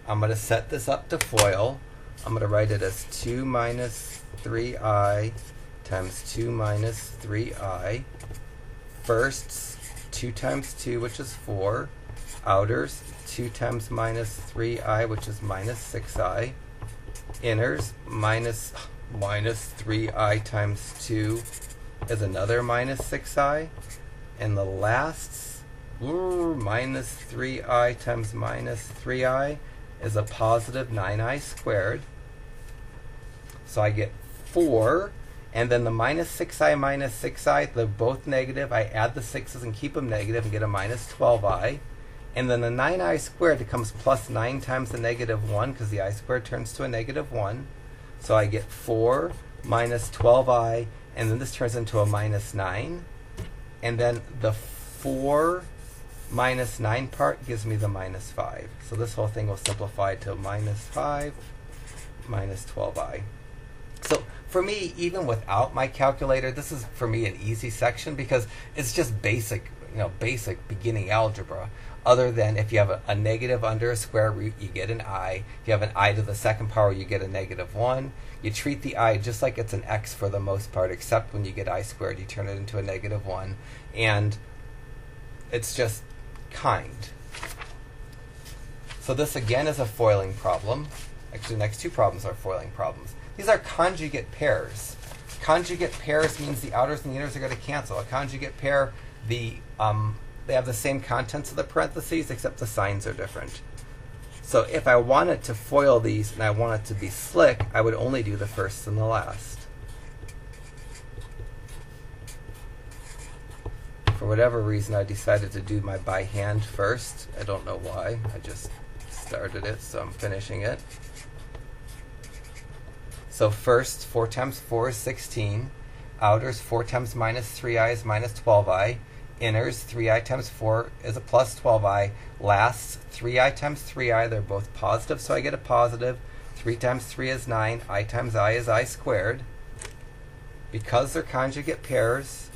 I'm going to set this up to FOIL. I'm going to write it as 2 minus 3i times 2 minus 3i. Firsts, 2 times 2, which is 4. Outers, 2 times minus 3i, which is minus 6i. Inners, minus 3i times 2 is another minus 6i. And the lasts, minus 3i times minus 3i is a positive 9i squared. So I get 4. And then the minus 6i, they're both negative. I add the 6's and keep them negative and get a minus 12i. And then the 9i squared becomes plus 9 times the negative 1 because the I squared turns to a negative 1. So I get 4 minus 12i, and then this turns into a minus 9. And then the 4 minus 9 part gives me the minus 5. So this whole thing will simplify to minus 5 minus 12i. So for me, even without my calculator, this is for me an easy section because it's just basic, basic beginning algebra. Other than if you have a negative under a square root, you get an I. If you have an I to the second power, you get a negative 1. You treat the I just like it's an x for the most part, except when you get I squared, you turn it into a negative 1. And it's just kind. So this again is a foiling problem. Actually, the next two problems are foiling problems. These are conjugate pairs. Conjugate pairs means the outers and the inners are going to cancel. A conjugate pair, they have the same contents of the parentheses, except the signs are different. So if I wanted to FOIL these and I want it to be slick, I would only do the first and the last. For whatever reason, I decided to do my by hand first. I don't know why. I just started it, so I'm finishing it. So first, 4 times 4 is 16. Outers, 4 times minus 3i is minus 12i. Inners, 3i times 4 is a plus 12i. Lasts, 3i times 3i. They're both positive, so I get a positive. 3 times 3 is 9. I times I is I squared. Because they're conjugate pairs,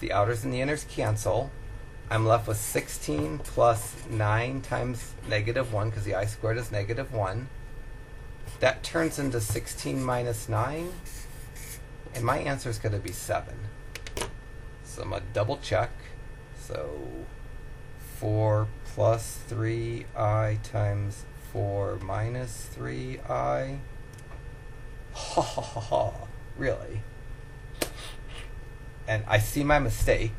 the outers and the inners cancel. I'm left with 16 plus 9 times negative 1, because the I squared is negative 1. That turns into 16 minus 9, and my answer is going to be 7. So I'm going to double check. So 4 plus 3i times 4 minus 3i. Ha ha ha ha. Really? And I see my mistake,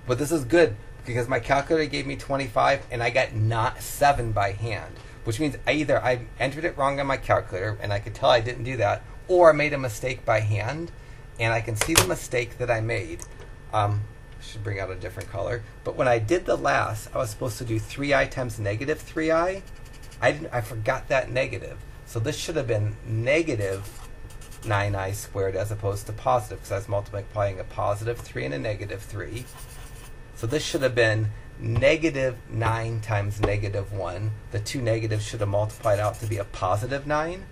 but this is good because my calculator gave me 25 and I got not 7 by hand, which means either I entered it wrong on my calculator and I could tell I didn't do that, or I made a mistake by hand and I can see the mistake that I made. I should bring out a different color. But when I did the last, I was supposed to do 3i times negative 3i. I forgot that negative. So this should have been negative 9i squared as opposed to positive, because I was multiplying a positive 3 and a negative 3. So this should have been negative 9 times negative 1. The two negatives should have multiplied out to be a positive 9.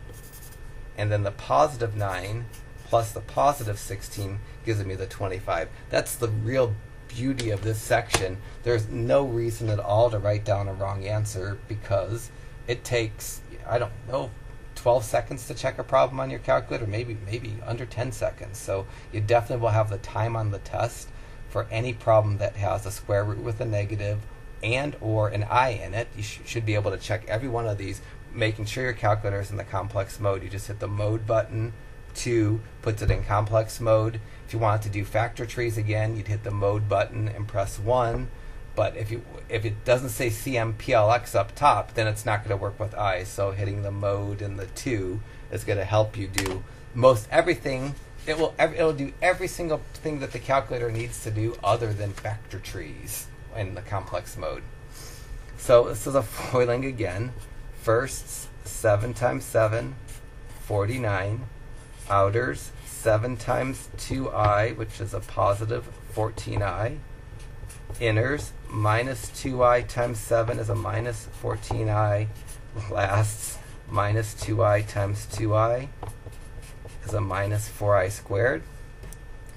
And then the positive 9 plus the positive 16 gives me the 25. That's the real beauty of this section. There's no reason at all to write down a wrong answer because it takes, I don't know, 12 seconds to check a problem on your calculator, maybe under 10 seconds. So you definitely will have the time on the test for any problem that has a square root with a negative and or an I in it. You should be able to check every one of these, making sure your calculator is in the complex mode. You just hit the mode button, 2 puts it in complex mode. If you want to do factor trees again, you'd hit the mode button and press 1. But if it doesn't say CMPLX up top, then it's not going to work with I. So hitting the mode and the 2 is going to help you do most everything. It'll do every single thing that the calculator needs to do other than factor trees in the complex mode. So this is a foiling again. Firsts, 7 times 7, 49. Outers, 7 times 2i, which is a positive 14i. Inners, minus 2i times 7 is a minus 14i. Lasts, minus 2i times 2i is a minus 4i squared.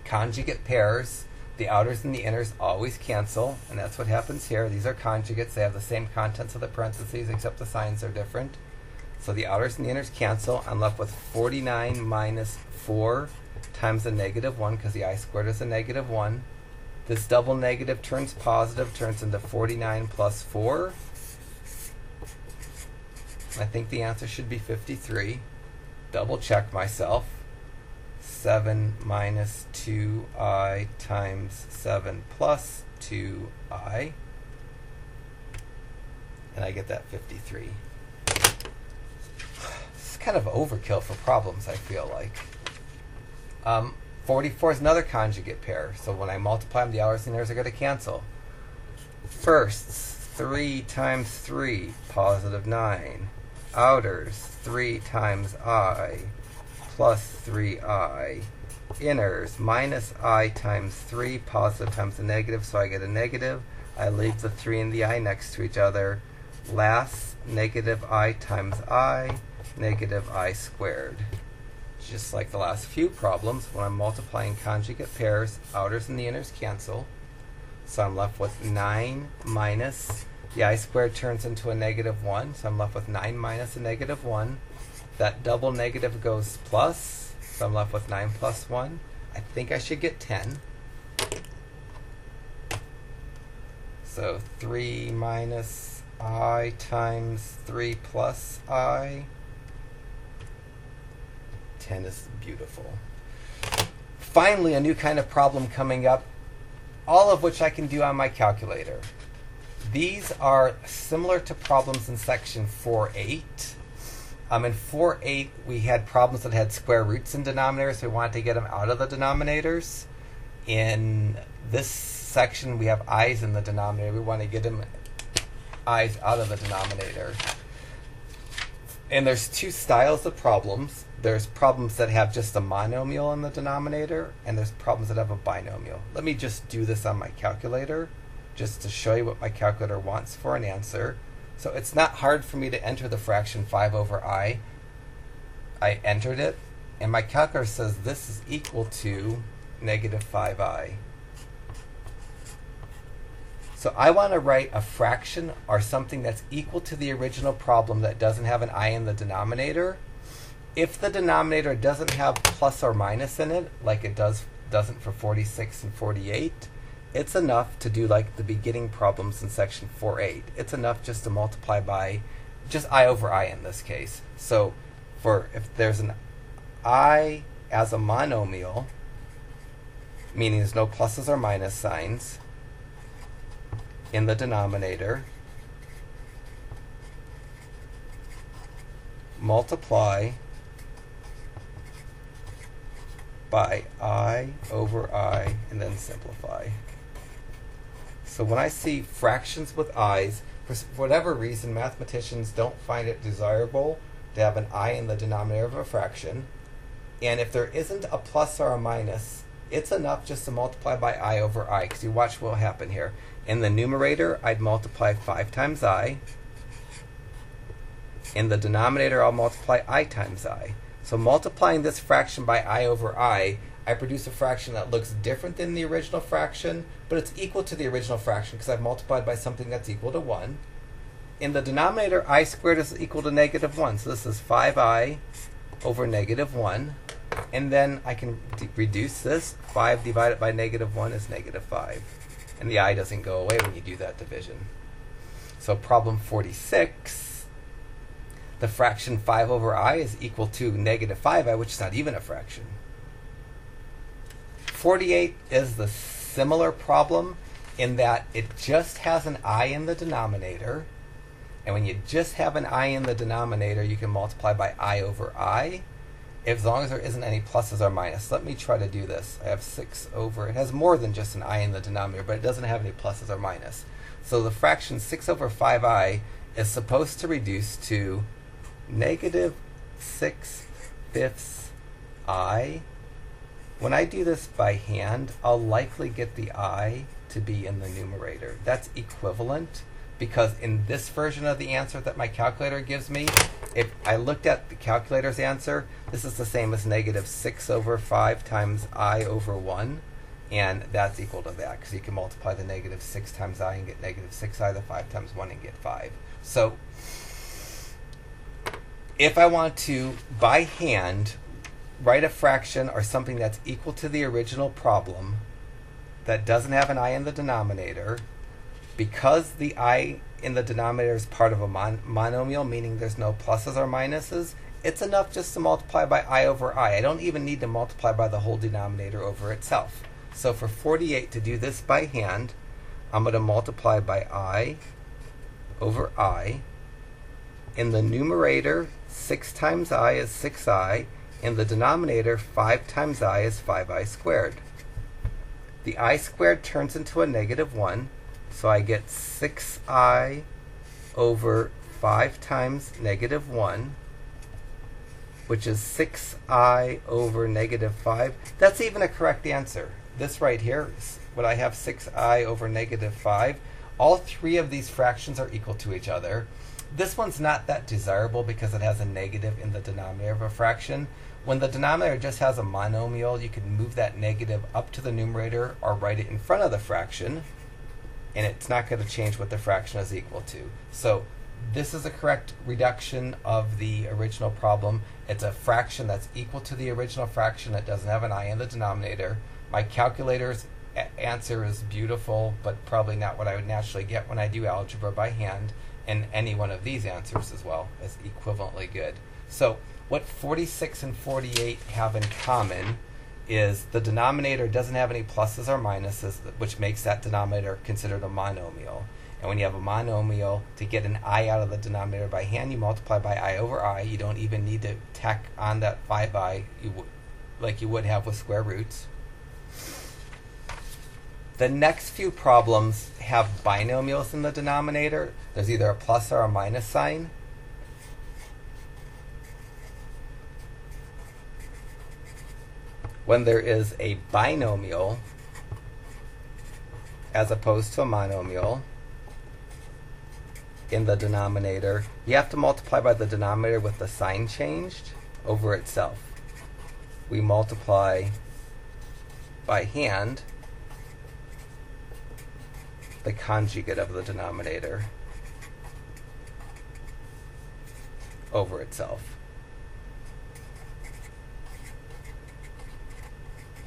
Conjugate pairs, the outers and the inners always cancel, and that's what happens here. These are conjugates. They have the same contents of the parentheses, except the signs are different. So the outers and the inners cancel. I'm left with 49 minus 4 times a negative 1, because the I squared is a negative 1. This double negative turns positive, turns into 49 plus 4. I think the answer should be 53. Double check myself. 7 minus 2i times 7 plus 2i. And I get that 53. This is kind of overkill for problems, I feel like. 44 is another conjugate pair. So when I multiply them, the outers and inners are going to cancel. Firsts, 3 times 3, positive 9. Outers, 3 times I, plus 3i. Inners, minus I times 3, positive times a negative, so I get a negative. I leave the 3 and the I next to each other. Last, negative I times I, negative I squared. Just like the last few problems, when I'm multiplying conjugate pairs, outers and the inners cancel. So I'm left with 9 minus, the I squared turns into a negative 1, so I'm left with 9 minus a negative 1. That double negative goes plus, so I'm left with 9 plus 1. I think I should get 10. So 3 minus I times 3 plus I. 10 is beautiful. Finally, a new kind of problem coming up, all of which I can do on my calculator. These are similar to problems in section 4.8. In 4.8, we had problems that had square roots in denominators, so we wanted to get them out of the denominators. In this section, we have i's in the denominator. We want to get them i's out of the denominator. And there's two styles of problems. There's problems that have just a monomial in the denominator, and there's problems that have a binomial. Let me just do this on my calculator, just to show you what my calculator wants for an answer. So it's not hard for me to enter the fraction 5 over I. I entered it, and my calculator says this is equal to negative 5i. So I want to write a fraction or something that's equal to the original problem that doesn't have an I in the denominator. If the denominator doesn't have plus or minus in it, like it doesn't for 46 and 48, it's enough to do like the beginning problems in section 4.8. It's enough just to multiply by just I over I in this case. So if there's an I as a monomial, meaning there's no pluses or minus signs in the denominator, multiply by I over I, and then simplify. So when I see fractions with i's, for whatever reason, mathematicians don't find it desirable to have an I in the denominator of a fraction. And if there isn't a plus or a minus, it's enough just to multiply by I over I, because you watch what will happen here. In the numerator, I'd multiply 5 times I. In the denominator, I'll multiply I times I. So multiplying this fraction by I over I produce a fraction that looks different than the original fraction, but it's equal to the original fraction because I've multiplied by something that's equal to 1. In the denominator, I squared is equal to negative 1. So this is 5i over negative 1. And then I can reduce this. 5 divided by negative 1 is negative 5. And the I doesn't go away when you do that division. So problem 46, the fraction 5 over I is equal to negative 5i, which is not even a fraction. 48 is the similar problem in that it just has an I in the denominator. And when you just have an I in the denominator, you can multiply by I over I, as long as there isn't any pluses or minuses. Let me try to do this. I have 6 over, it has more than just an I in the denominator, but it doesn't have any pluses or minuses. So the fraction 6 over 5i is supposed to reduce to negative 6/5 I. When I do this by hand, I'll likely get the I to be in the numerator. That's equivalent because in this version of the answer that my calculator gives me, if I looked at the calculator's answer, this is the same as negative 6 over 5 times I over 1. And that's equal to that because you can multiply the negative 6 times I and get negative 6i, the 5 times 1 and get 5. So if I want to, by hand, write a fraction or something that's equal to the original problem that doesn't have an I in the denominator, because the I in the denominator is part of a monomial, meaning there's no pluses or minuses, it's enough just to multiply by I over I. I don't even need to multiply by the whole denominator over itself. So for 48 to do this by hand, I'm going to multiply by I over I. In the numerator, 6 times I is 6i. In the denominator, 5 times I is 5i squared. The I squared turns into a negative 1, so I get 6i over 5 times negative 1, which is 6i over negative 5. That's even a correct answer. This right here, what I have 6i over negative 5, all three of these fractions are equal to each other. This one's not that desirable because it has a negative in the denominator of a fraction. When the denominator just has a monomial, you can move that negative up to the numerator or write it in front of the fraction, and it's not going to change what the fraction is equal to. So this is a correct reduction of the original problem. It's a fraction that's equal to the original fraction that doesn't have an I in the denominator. My calculator's answer is beautiful, but probably not what I would naturally get when I do algebra by hand, and any one of these answers as well is equivalently good. So what 46 and 48 have in common is the denominator doesn't have any pluses or minuses, which makes that denominator considered a monomial. And when you have a monomial, to get an I out of the denominator by hand, you multiply by I over I. You don't even need to tack on that 5i like you would have with square roots. The next few problems have binomials in the denominator. There's either a plus or a minus sign. When there is a binomial as opposed to a monomial in the denominator, you have to multiply by the denominator with the sign changed over itself. We multiply by hand the conjugate of the denominator over itself.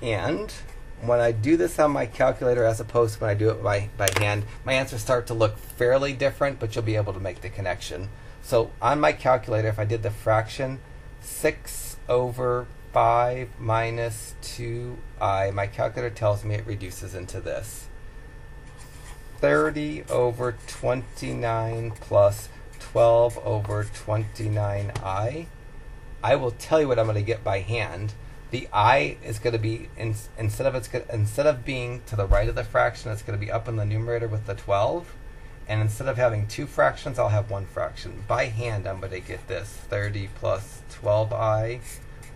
And when I do this on my calculator as opposed to when I do it by hand, my answers start to look fairly different, but you'll be able to make the connection. So on my calculator, if I did the fraction 6 over 5 minus 2i, my calculator tells me it reduces into this. 30 over 29 plus 12 over 29i. I will tell you what I'm going to get by hand. The I is going to be, instead of being to the right of the fraction, it's going to be up in the numerator with the 12. And instead of having two fractions, I'll have one fraction. By hand, I'm going to get this 30 plus 12i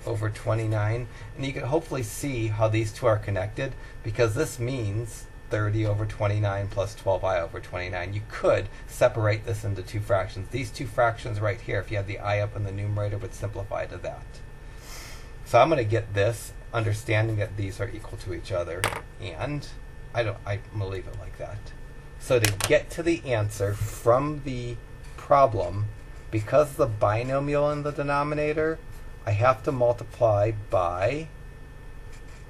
over 29. And you can hopefully see how these two are connected, because this means 30 over 29 plus 12i over 29. You could separate this into two fractions. These two fractions right here, if you had the I up in the numerator, would simplify to that. So I'm going to get this, understanding that these are equal to each other, and I'm going to leave it like that. So to get to the answer from the problem, because the binomial in the denominator, I have to multiply by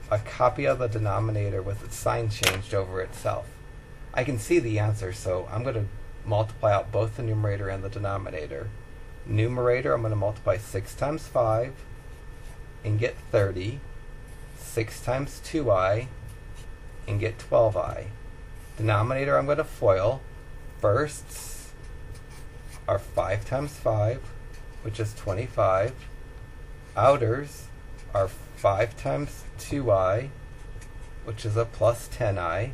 a copy of the denominator with its sign changed over itself. I can see the answer, so I'm going to multiply out both the numerator and the denominator. Numerator, I'm going to multiply 6 times 5 and get 30. 6 times 2i and get 12i. Denominator, I'm going to FOIL. Firsts are 5 times 5, which is 25. Outers are 5 times 2i, which is a plus 10i.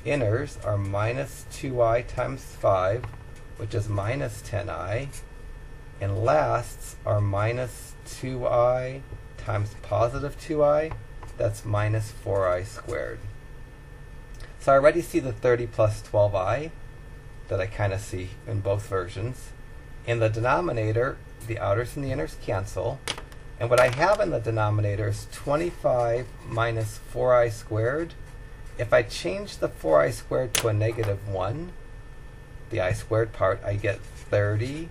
Inners are minus 2i times 5, which is minus 10i. And lasts are minus 2i times positive 2i, that's minus 4i squared. So I already see the 30 plus 12i that I kind of see in both versions. In the denominator, the outers and the inners cancel. And what I have in the denominator is 25 minus 4i squared. If I change the 4i squared to a negative 1, the I squared part, I get 30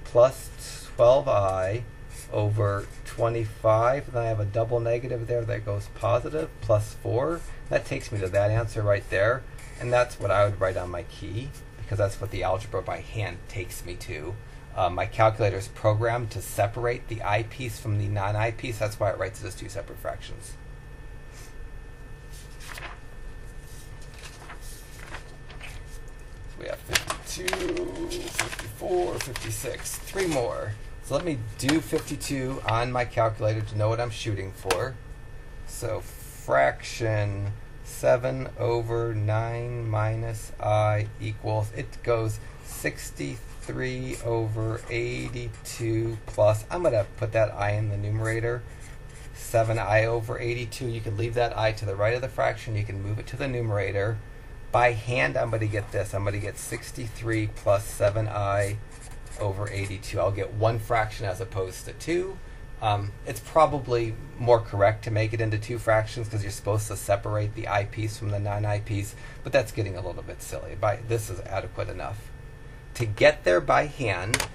plus 12i over 25. Then I have a double negative there that goes positive, plus 4. That takes me to that answer right there. And that's what I would write on my key, because that's what the algebra by hand takes me to. My calculator is programmed to separate the I piece from the non-I piece. That's why it writes it as two separate fractions. We have 52, 54, 56, 3 more. So let me do 52 on my calculator to know what I'm shooting for. So fraction 7 over 9 minus I equals, it goes 63 over 82 plus, I'm going to put that I in the numerator, 7I over 82. You can leave that I to the right of the fraction. You can move it to the numerator. By hand, I'm going to get this. I'm going to get 63 plus 7I over 82. I'll get one fraction as opposed to two. It's probably more correct to make it into two fractions because you're supposed to separate the I piece from the non-I piece, but that's getting a little bit silly. This is adequate enough. To get there by hand,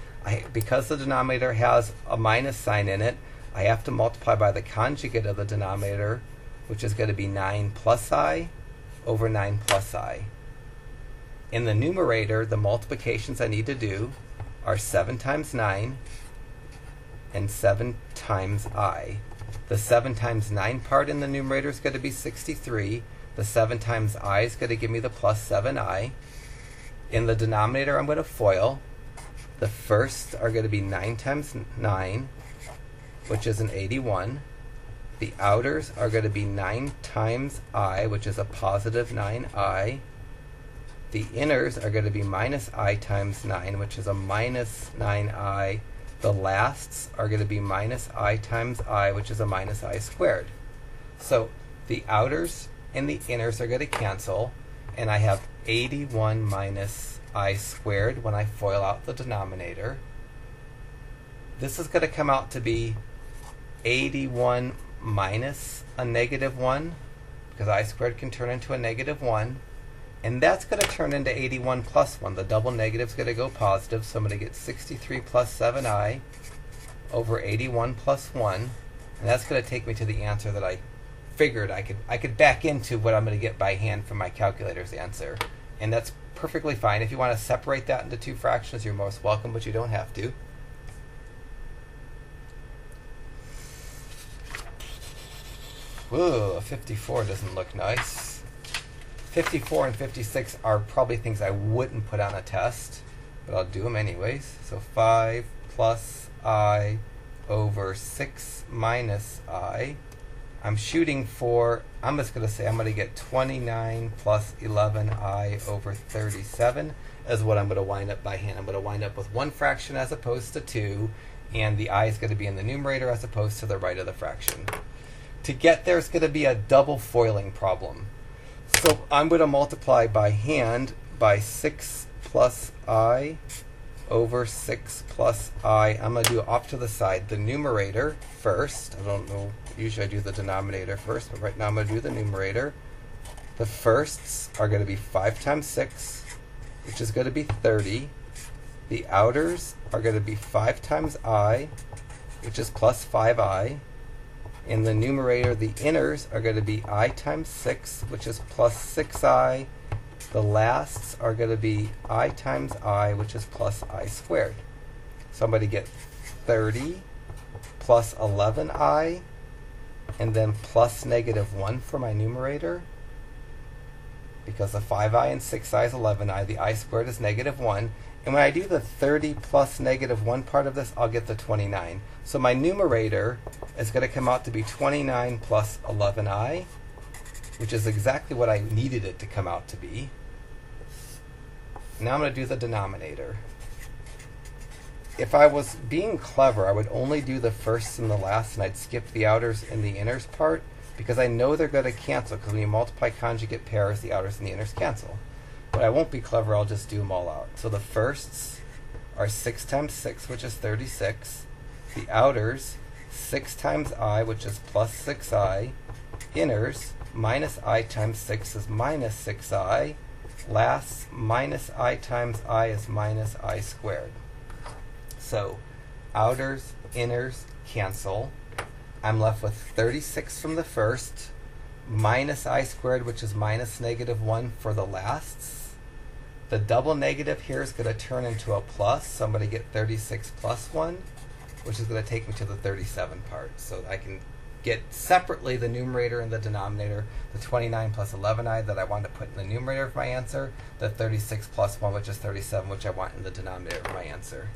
because the denominator has a minus sign in it, I have to multiply by the conjugate of the denominator, which is going to be 9 plus I over 9 plus I. In the numerator, the multiplications I need to do are 7 times 9 and 7 times I. The 7 times 9 part in the numerator is going to be 63. The 7 times I is going to give me the plus 7I. In the denominator, I'm going to FOIL. The firsts are going to be 9 times 9, which is an 81. The outers are going to be 9 times I, which is a positive 9I. The inners are going to be minus I times 9, which is a minus 9I. The lasts are going to be minus I times I, which is a minus I squared. So the outers and the inners are going to cancel, and I have 81 minus I squared when I FOIL out the denominator. This is going to come out to be 81 minus a negative 1, because I squared can turn into a negative 1. And that's going to turn into 81 plus 1. The double negative is going to go positive, so I'm going to get 63 plus 7I over 81 plus 1. And that's going to take me to the answer that I figured I could back into what I'm going to get by hand from my calculator's answer. And that's perfectly fine. If you want to separate that into two fractions, you're most welcome, but you don't have to. Whoa, 54 doesn't look nice. 54 and 56 are probably things I wouldn't put on a test, but I'll do them anyways. So 5 plus I over 6 minus I. I'm shooting for, I'm just going to say I'm going to get 29 plus 11I over 37 is what I'm going to wind up by hand. I'm going to wind up with one fraction as opposed to two, and the I is going to be in the numerator as opposed to the right of the fraction. To get there, it's going to be a double foiling problem. So I'm going to multiply by hand by 6 plus I over 6 plus I. I'm going to do it off to the side. The numerator first. I don't know. Usually I do the denominator first, but right now I'm going to do the numerator. The firsts are going to be 5 times 6, which is going to be 30. The outers are going to be 5 times I, which is plus 5I. In the numerator, the inners are going to be I times 6, which is plus 6I. The lasts are going to be I times I, which is plus I squared. So I'm going to get 30 plus 11I, and then plus negative 1 for my numerator. Because the 5I and 6I is 11I, the I squared is negative 1. And when I do the 30 plus negative 1 part of this, I'll get the 29. So my numerator is going to come out to be 29 plus 11I, which is exactly what I needed it to come out to be. Now I'm going to do the denominator. If I was being clever, I would only do the firsts and the lasts, and I'd skip the outers and the inners part, because I know they're going to cancel, because when you multiply conjugate pairs, the outers and the inners cancel. But I won't be clever, I'll just do them all out. So the firsts are 6 times 6, which is 36. The outers, 6 times I, which is plus 6I. Inners, minus I times 6 is minus 6I. Lasts, minus I times I is minus I squared. So outers, inners cancel. I'm left with 36 from the first, minus I squared, which is minus negative 1 for the lasts. The double negative here is going to turn into a plus, so I'm going to get 36 plus 1, which is going to take me to the 37 part. So I can get separately the numerator and the denominator, the 29 plus 11I that I want to put in the numerator of my answer, the 36 plus 1, which is 37, which I want in the denominator of my answer.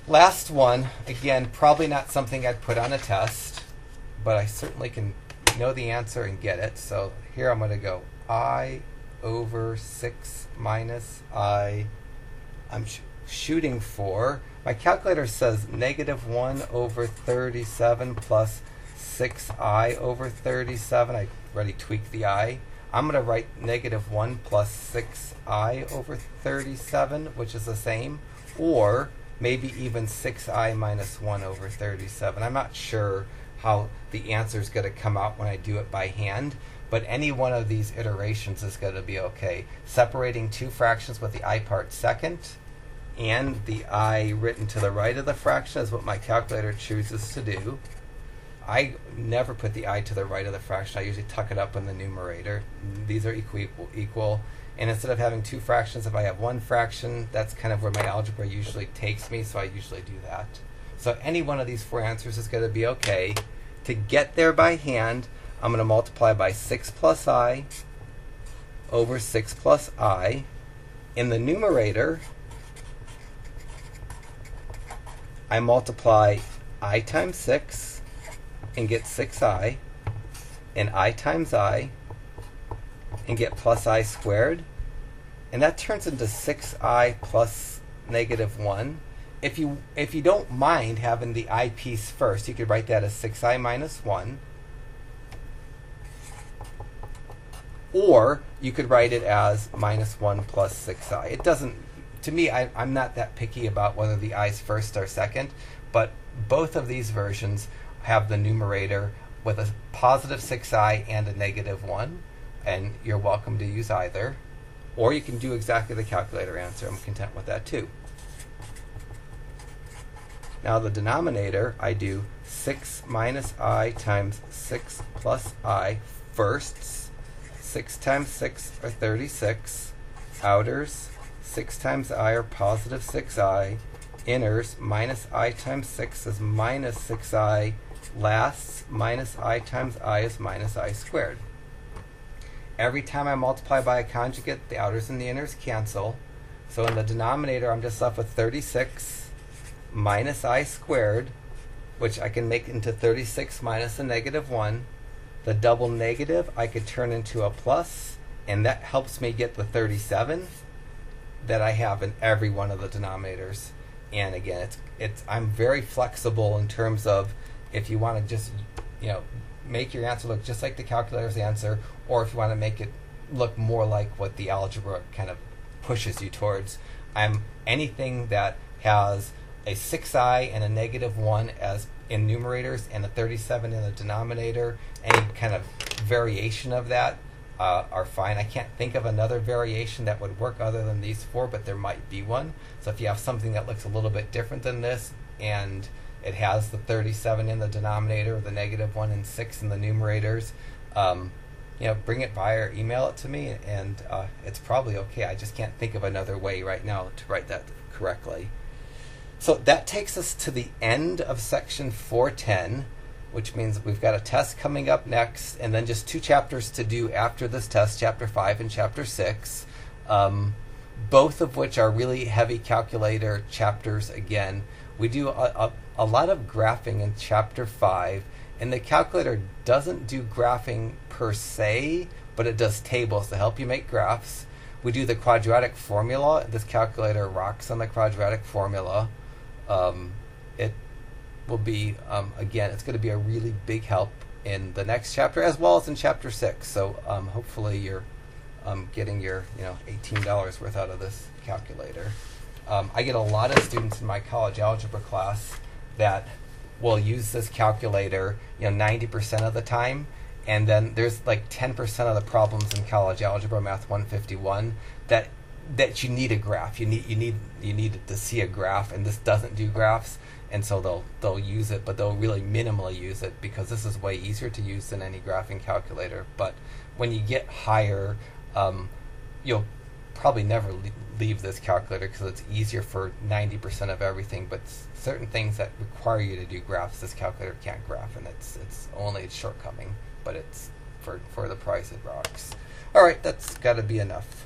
Last one, again, probably not something I'd put on a test, but I certainly can know the answer and get it. So here I'm going to go I over 6 minus I. I'm shooting for, my calculator says negative 1 over 37 plus 6I over 37. I already tweaked the I. I'm going to write negative 1 plus 6I over 37, which is the same, or maybe even 6I minus 1 over 37. I'm not sure how the answer is going to come out when I do it by hand, but any one of these iterations is going to be okay. Separating two fractions with the I part second, and the I written to the right of the fraction is what my calculator chooses to do. I never put the I to the right of the fraction. I usually tuck it up in the numerator. These are equal. And instead of having two fractions, if I have one fraction, that's kind of where my algebra usually takes me, so I usually do that. So any one of these four answers is going to be okay. To get there by hand, I'm going to multiply by 6 plus I over 6 plus I. In the numerator, I multiply I times 6 and get 6I, and I times I and get plus I squared, and that turns into 6I plus negative 1. If you don't mind having the I piece first, you could write that as 6I minus 1, or you could write it as minus 1 plus 6I. It doesn't, to me, I'm not that picky about whether the I's first or second, but both of these versions have the numerator with a positive 6I and a negative 1, and you're welcome to use either. Or you can do exactly the calculator answer. I'm content with that too. Now the denominator, I do 6 minus I times 6 plus I firsts. 6 times 6 are 36. Outers, 6 times I are positive 6I. Inners, minus I times 6 is minus 6I. Lasts, minus I times I is minus I squared. Every time I multiply by a conjugate, the outers and the inners cancel. So in the denominator, I'm just left with 36 minus I squared, which I can make into 36 minus a negative 1. The double negative I could turn into a plus, and that helps me get the 37 that I have in every one of the denominators. And again, I'm very flexible in terms of if you want to just, make your answer look just like the calculator's answer, or if you want to make it look more like what the algebra kind of pushes you towards, anything that has a 6i and a -1 as in numerators and a 37 in the denominator, any kind of variation of that are fine. I can't think of another variation that would work other than these four, but there might be one. So if you have something that looks a little bit different than this and it has the 37 in the denominator, the -1 and 6 in the numerators, bring it by or email it to me, and it's probably okay. I just can't think of another way right now to write that correctly. So that takes us to the end of section 410, which means we've got a test coming up next, and then just 2 chapters to do after this test, chapter 5 and chapter 6, both of which are really heavy calculator chapters again. We do a lot of graphing in chapter 5, and the calculator doesn't do graphing per se, but it does tables to help you make graphs. We do the quadratic formula. This calculator rocks on the quadratic formula. It will be, again, it's going to be a really big help in the next chapter as well as in chapter 6. So hopefully you're getting your $18 worth out of this calculator. I get a lot of students in my college algebra class that will use this calculator 90% of the time, and then there's like 10% of the problems in college algebra, math 151, that you need a graph. You need to see a graph, and this doesn't do graphs, and so they'll use it, but they'll really minimally use it because this is way easier to use than any graphing calculator. But when you get higher, you'll probably never leave this calculator because it's easier for 90% of everything, but certain things that require you to do graphs, this calculator can't graph, and it's only its shortcoming, but it's for the price it rocks. All right, that's got to be enough.